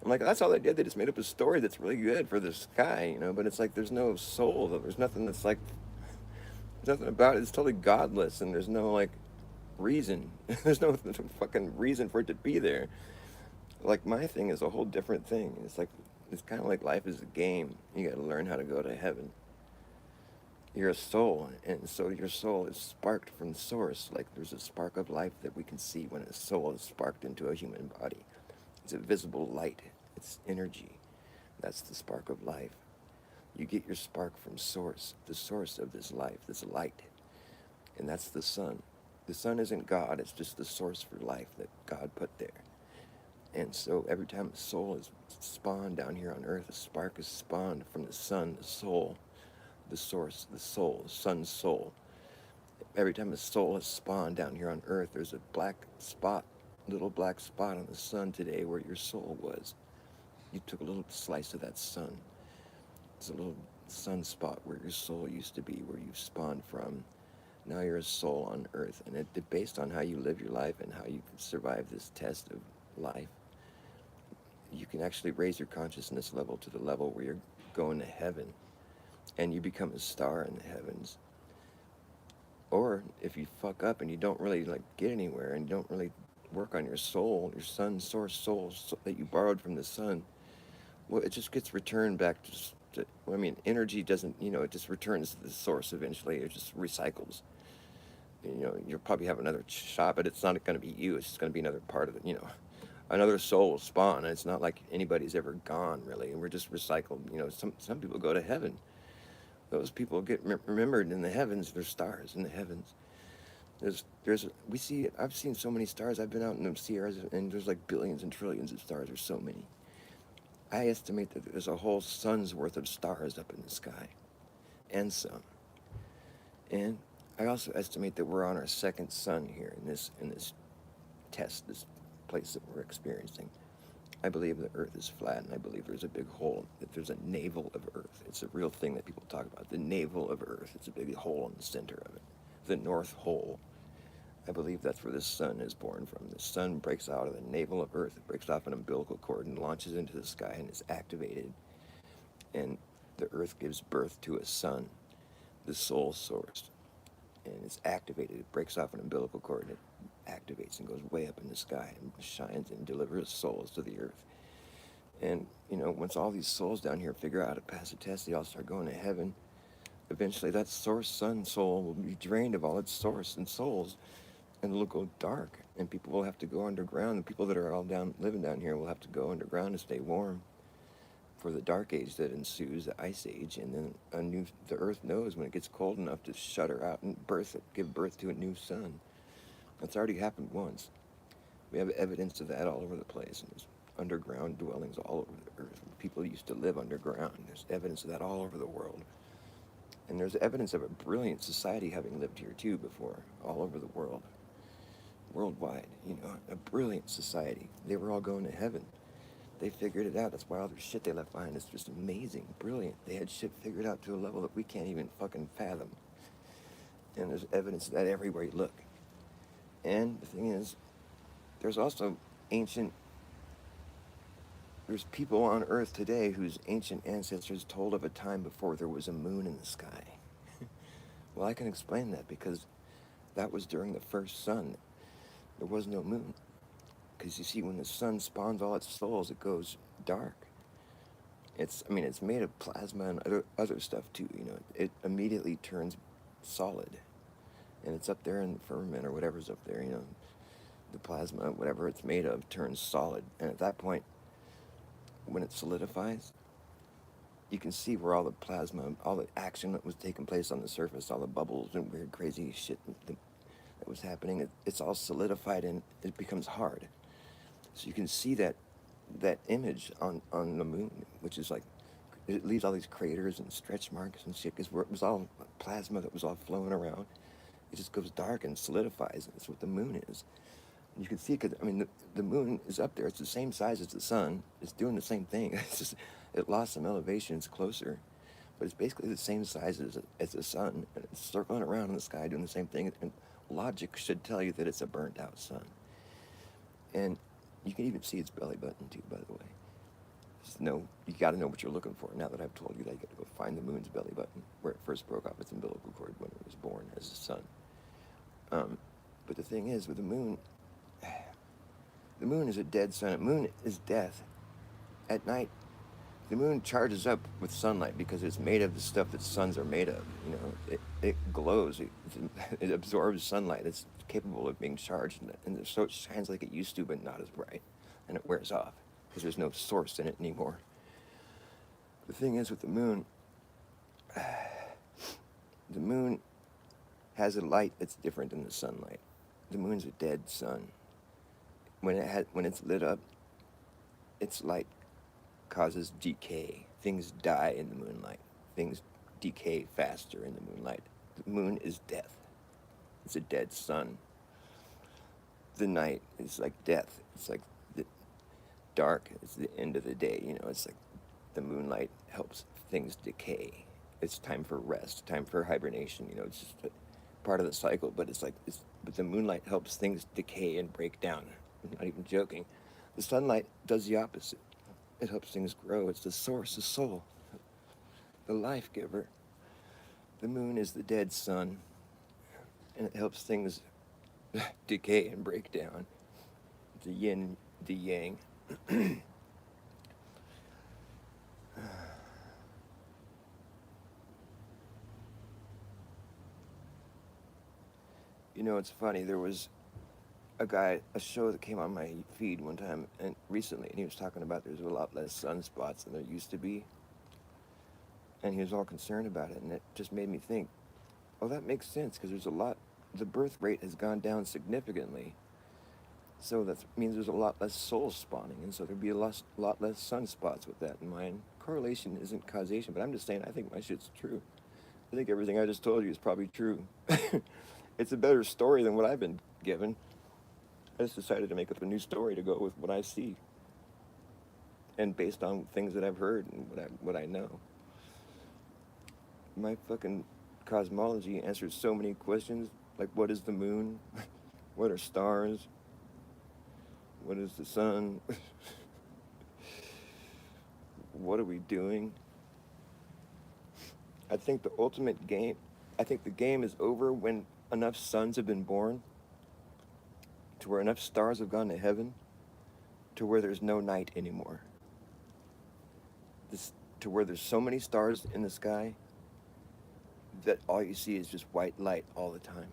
I'm like, that's all they did. They just made up a story that's really good for the sky. But it's like there's no soul. There's nothing that's like, there's nothing about it. It's totally godless, and there's no like reason. There's no fucking reason for it to be there. Like my thing is a whole different thing. It's kind of like life is a game. You got to learn how to go to heaven. You're a soul, and so your soul is sparked from the source. Like there's a spark of life that we can see when a soul is sparked into a human body. It's a visible light. It's energy. That's the spark of life. You get your spark from source, the source of this life, this light, and that's the sun. The sun isn't God. It's just the source for life that God put there. And so every time a soul is spawned down here on earth, a spark is spawned from the sun, the soul, the source, the soul, the sun's soul. Every time a soul is spawned down here on earth, there's a black spot, little black spot on the sun today where your soul was. You took a little slice of that sun. It's a little sunspot where your soul used to be, where you spawned from. Now you're a soul on earth, and based on how you live your life and how you survive this test of life, you can actually raise your consciousness level to the level where you're going to heaven, and you become a star in the heavens. Or if you fuck up and you don't really like get anywhere and you don't really work on your soul, your sun source soul that you borrowed from the sun, well, it just gets returned back I mean, energy doesn't, it just returns to the source eventually. It just recycles. You'll probably have another shot, but it's not going to be you. It's just going to be another part of it, another soul spawn. And it's not like anybody's ever gone, really. And we're just recycled. Some people go to heaven. Those people get remembered in the heavens. There's stars in the heavens. I've seen so many stars. I've been out in the Sierras, and there's like billions and trillions of stars. There's so many. I estimate that there's a whole sun's worth of stars up in the sky, and some. And I also estimate that we're on our second sun here in this test, this place that we're experiencing. I believe the Earth is flat, and I believe there's a big hole, that there's a navel of Earth. It's a real thing that people talk about, the navel of Earth. It's a big hole in the center of it, the North Hole. I believe that's where the sun is born from. The sun breaks out of the navel of Earth. It breaks off an umbilical cord and launches into the sky and is activated. And the Earth gives birth to a sun, the soul source. And it's activated. It breaks off an umbilical cord and it activates and goes way up in the sky and shines and delivers souls to the Earth. And, once all these souls down here figure out how to pass the test, they all start going to heaven. Eventually that source sun soul will be drained of all its source and souls, and it'll go dark, and people will have to go underground. The people that are all living down here will have to go underground to stay warm for the dark age that ensues, the ice age, and then the Earth knows when it gets cold enough to shut her out and give birth to a new sun. That's already happened once. We have evidence of that all over the place, and there's underground dwellings all over the Earth. People used to live underground. There's evidence of that all over the world. And there's evidence of a brilliant society having lived here too before, all over the world. Worldwide, a brilliant society. They were all going to heaven. They figured it out. That's why all their shit they left behind is just amazing, brilliant. They had shit figured out to a level that we can't even fucking fathom. And there's evidence of that everywhere you look. And the thing is, there's also there's people on Earth today whose ancient ancestors told of a time before there was a moon in the sky. Well, I can explain that because that was during the first sun. There was no moon. Because you see, when the sun spawns all its souls, it goes dark. It's made of plasma and other stuff too, It immediately turns solid. And it's up there in the firmament or whatever's up there, The plasma, whatever it's made of, turns solid. And at that point, when it solidifies, you can see where all the plasma, all the action that was taking place on the surface, all the bubbles and weird crazy shit that was happening, it's all solidified and it becomes hard. So you can see that image on the moon, which is like, it leaves all these craters and stretch marks and shit, because it was all plasma that was all flowing around. it just goes dark and solidifies. And that's what the moon is. And you can see, because I mean, the moon is up there. It's the same size as the sun. It's doing the same thing. It's just it lost some elevation. It's closer, but it's basically the same size as the sun. And it's circling around in the sky, doing the same thing. And logic should tell you that it's a burnt out sun. And you can even see its belly button too, by the way. Just know, you got to know what you're looking for. Now that I've told you that, you got to go find the moon's belly button, where it first broke off its umbilical cord when it was born as the sun. But the thing is, with the moon is a dead sun. The moon is death. At night, the moon charges up with sunlight because it's made of the stuff that suns are made of. You know, it glows. It absorbs sunlight. It's capable of being charged, and so it shines like it used to, but not as bright, and it wears off because there's no source in it anymore. The thing is with the moon has a light that's different than the sunlight. The moon's a dead sun. When it's lit up, its light causes decay. Things die in the moonlight. Things decay faster in the moonlight. The moon is death. It's a dead sun. The night is like death. It's like the dark. It's the end of the day. You know, it's like the moonlight helps things decay. It's time for rest, time for hibernation. You know, it's just a part of the cycle. But but the moonlight helps things decay and break down. I'm not even joking. The sunlight does the opposite. It helps things grow. It's the source, the soul, the life giver. The moon is the dead sun, and it helps things decay and break down. The yin, the yang. You know, it's funny. There was a show that came on my feed one time and recently, and he was talking about there's a lot less sunspots than there used to be, and he was all concerned about it, and it just made me think, oh, that makes sense, because the birth rate has gone down significantly, so that means there's a lot less souls spawning, and so there'd be a lot less sunspots with that in mind. Correlation isn't causation, but I'm just saying I think my shit's true. I think everything I just told you is probably true. It's a better story than what I've been given. I just decided to make up a new story to go with what I see, and based on things that I've heard and what I know. My fucking cosmology answers so many questions, like what is the moon? What are stars? What is the sun? What are we doing? I think the game is over when enough suns have been born to where enough stars have gone to heaven to where there's no night anymore. To where there's so many stars in the sky that all you see is just white light all the time.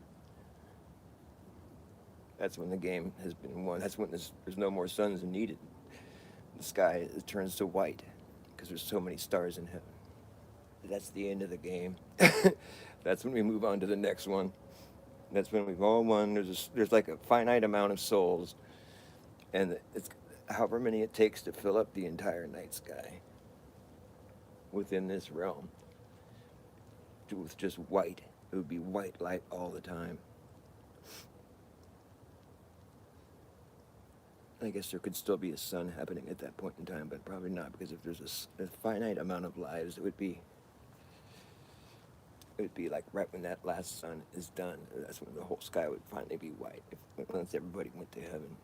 That's when the game has been won. That's when there's no more suns needed. The sky turns to white because there's so many stars in heaven. That's the end of the game. That's when we move on to the next one. That's when we've all won. There's like a finite amount of souls, and it's however many it takes to fill up the entire night sky within this realm with just white. It would be white light all the time. I guess there could still be a sun happening at that point in time, but probably not, because if there's a finite amount of lives, it would be like right when that last sun is done. That's when the whole sky would finally be white, once everybody went to heaven.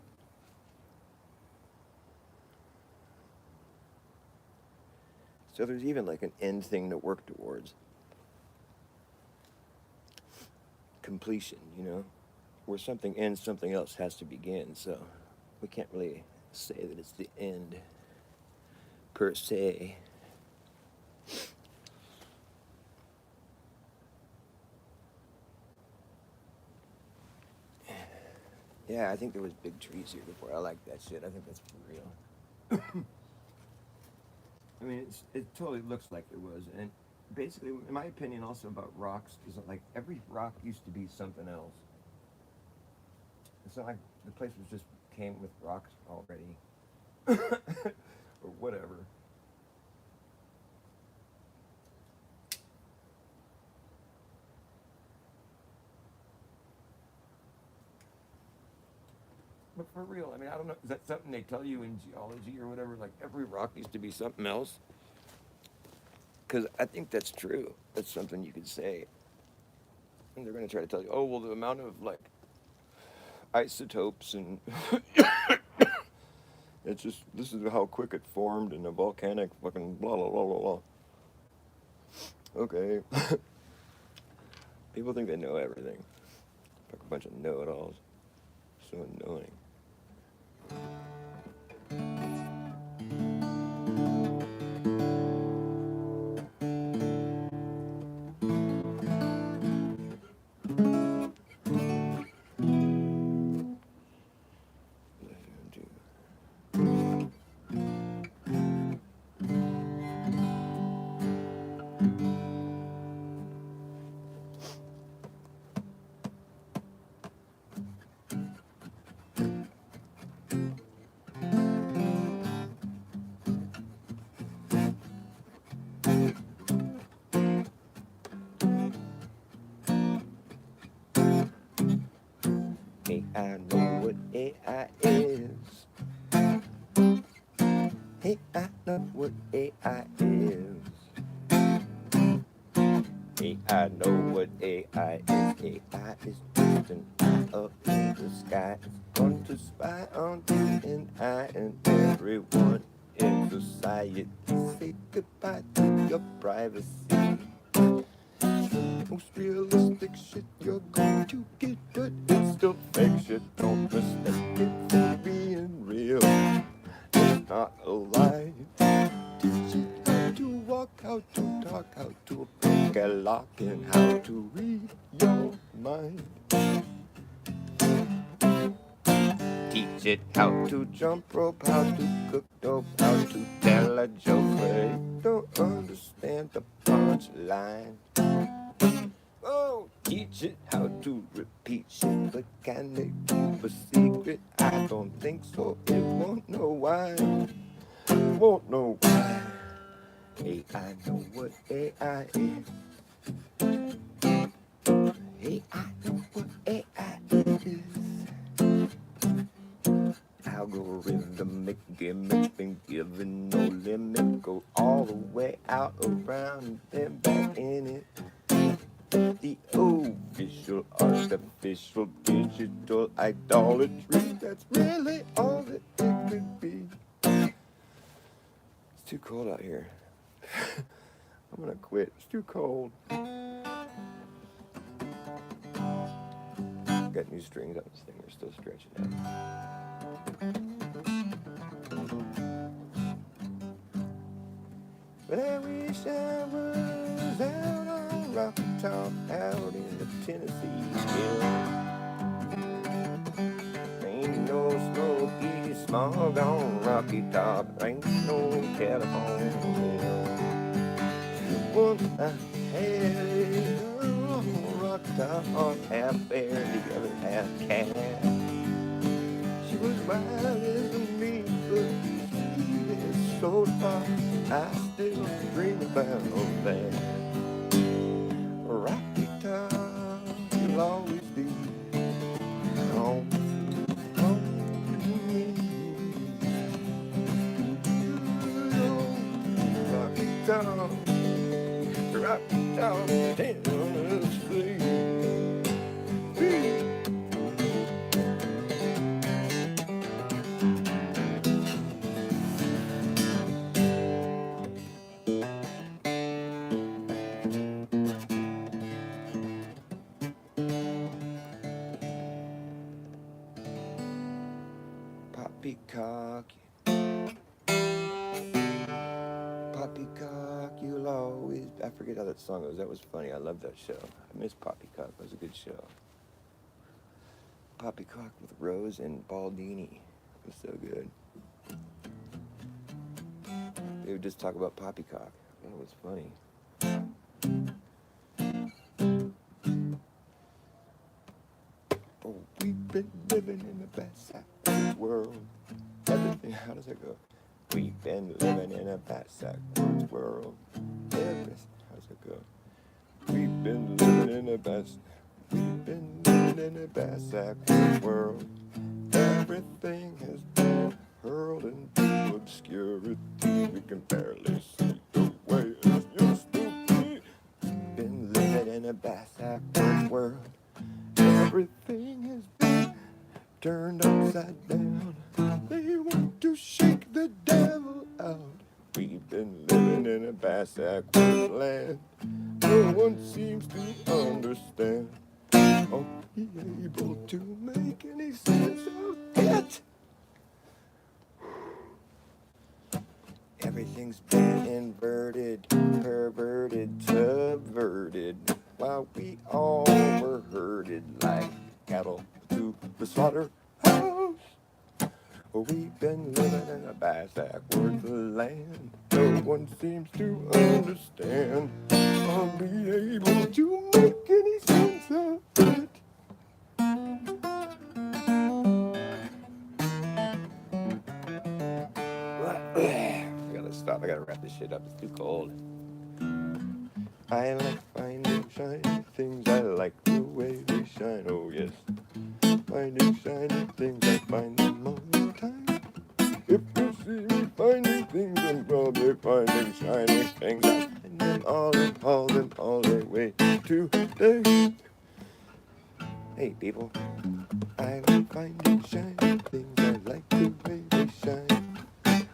So there's even like an end thing to work towards. Completion, you know? Where something ends, something else has to begin, so we can't really say that it's the end, per se. Yeah, I think there was big trees here before. I like that shit. I think that's for real. I mean, it totally looks like there was. And basically, in my opinion, also about rocks, is that like every rock used to be something else. It's not like the place just came with rocks already. Or whatever. But for real, I mean, I don't know. Is that something they tell you in geology or whatever? Like every rock used to be something else? Because I think that's true. That's something you could say. And they're going to try to tell you, oh, well, the amount of like isotopes and it's just, this is how quick it formed in a volcanic fucking blah, blah, blah, blah, blah. Okay. People think they know everything. Like a bunch of know-it-alls. So annoying. Hey, I know what AI is. Hey, I know what AI is. Hey, I know what AI is. AI is just an eye up in the sky. It's going to spy on you and I and everyone in society. Say goodbye to your privacy. Most realistic shit you're going to get, but it's still fake shit. Don't mistake it for being real. It's not a lie. Teach it how to walk, how to talk, how to break a lock, and how to read your mind. Teach it how to jump rope, how to cook dope, how to tell a joke, but it don't understand the punchline. Oh, teach it how to repeat shit, but can they keep a secret? I don't think so. It won't know why. Won't know why. Hey, I know what AI is. Hey, I know what AI is. Algorithmic gimmick, been given no limit. Go all the way out around and then back in it. The official, artificial, digital idolatry. That's really all that it could be. It's too cold out here. I'm gonna quit. It's too cold. Got new strings on this thing. We're still stretching out. But I wish I was out on Rocky Top, out in the Tennessee hills. Ain't no smoky smog on Rocky Top, ain't no California. Once I had a Rocky Top on half bear, the other half cat. She was wild as me, but sweet as so far. I still dream about that. Rocky Top, you'll always be home. Rocky Top, Rocky Top, Tennessee. Poppycock, Poppycock, you'll always... I forget how that song goes. That was funny. I love that show. I miss Poppycock. It was a good show. Poppycock with Rose and Baldini. It was so good. They would just talk about Poppycock. That was funny. Oh, we've been living in the best world. Everything, how does it go? We've been living in a backwards world. Everything, how does it go? We've been living in a backwards world. Everything down. They want to shake the devil out. We've been living in a backward land. No one seems to understand or be able to make any sense of it. Everything's been inverted, perverted, subverted, while we all were herded like cattle to the slaughterhouse. We've been living in a backward land. No one seems to understand or be able to make any sense of it. I gotta stop. I gotta wrap this shit up. It's too cold. I like finding shiny things. I like the way they shine. Oh yes, finding shiny things. I find them all the time. If you see me finding things, I'm probably finding shiny things. I find them all the way today. Hey people, I like finding shiny things. I like the way they shine.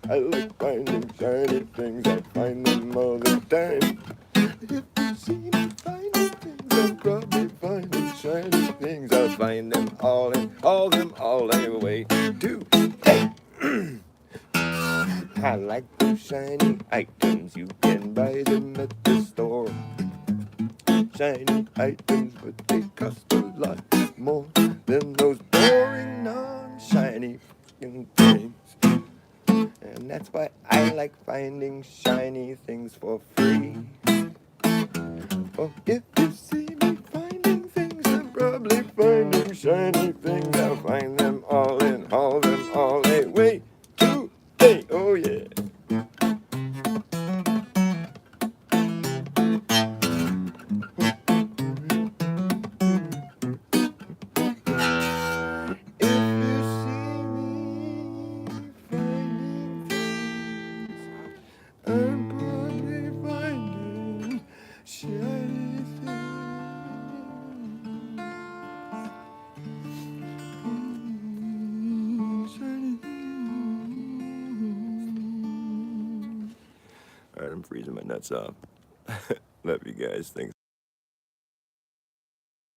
I like finding shiny things. I find them all the time. If you see me finding things, I'm probably finding shiny things. I'll find them all the way today. I like those shiny items. You can buy them at the store. Shiny items, but they cost a lot more than those boring, non-shiny fucking things. And that's why I like finding shiny things for free. Oh, if you see me finding things, I'm probably finding shiny things. I'll find them all the way today. Oh yeah. I'm probably finding shiny things. Alright, I'm freezing my nuts off. Love you guys. Thanks.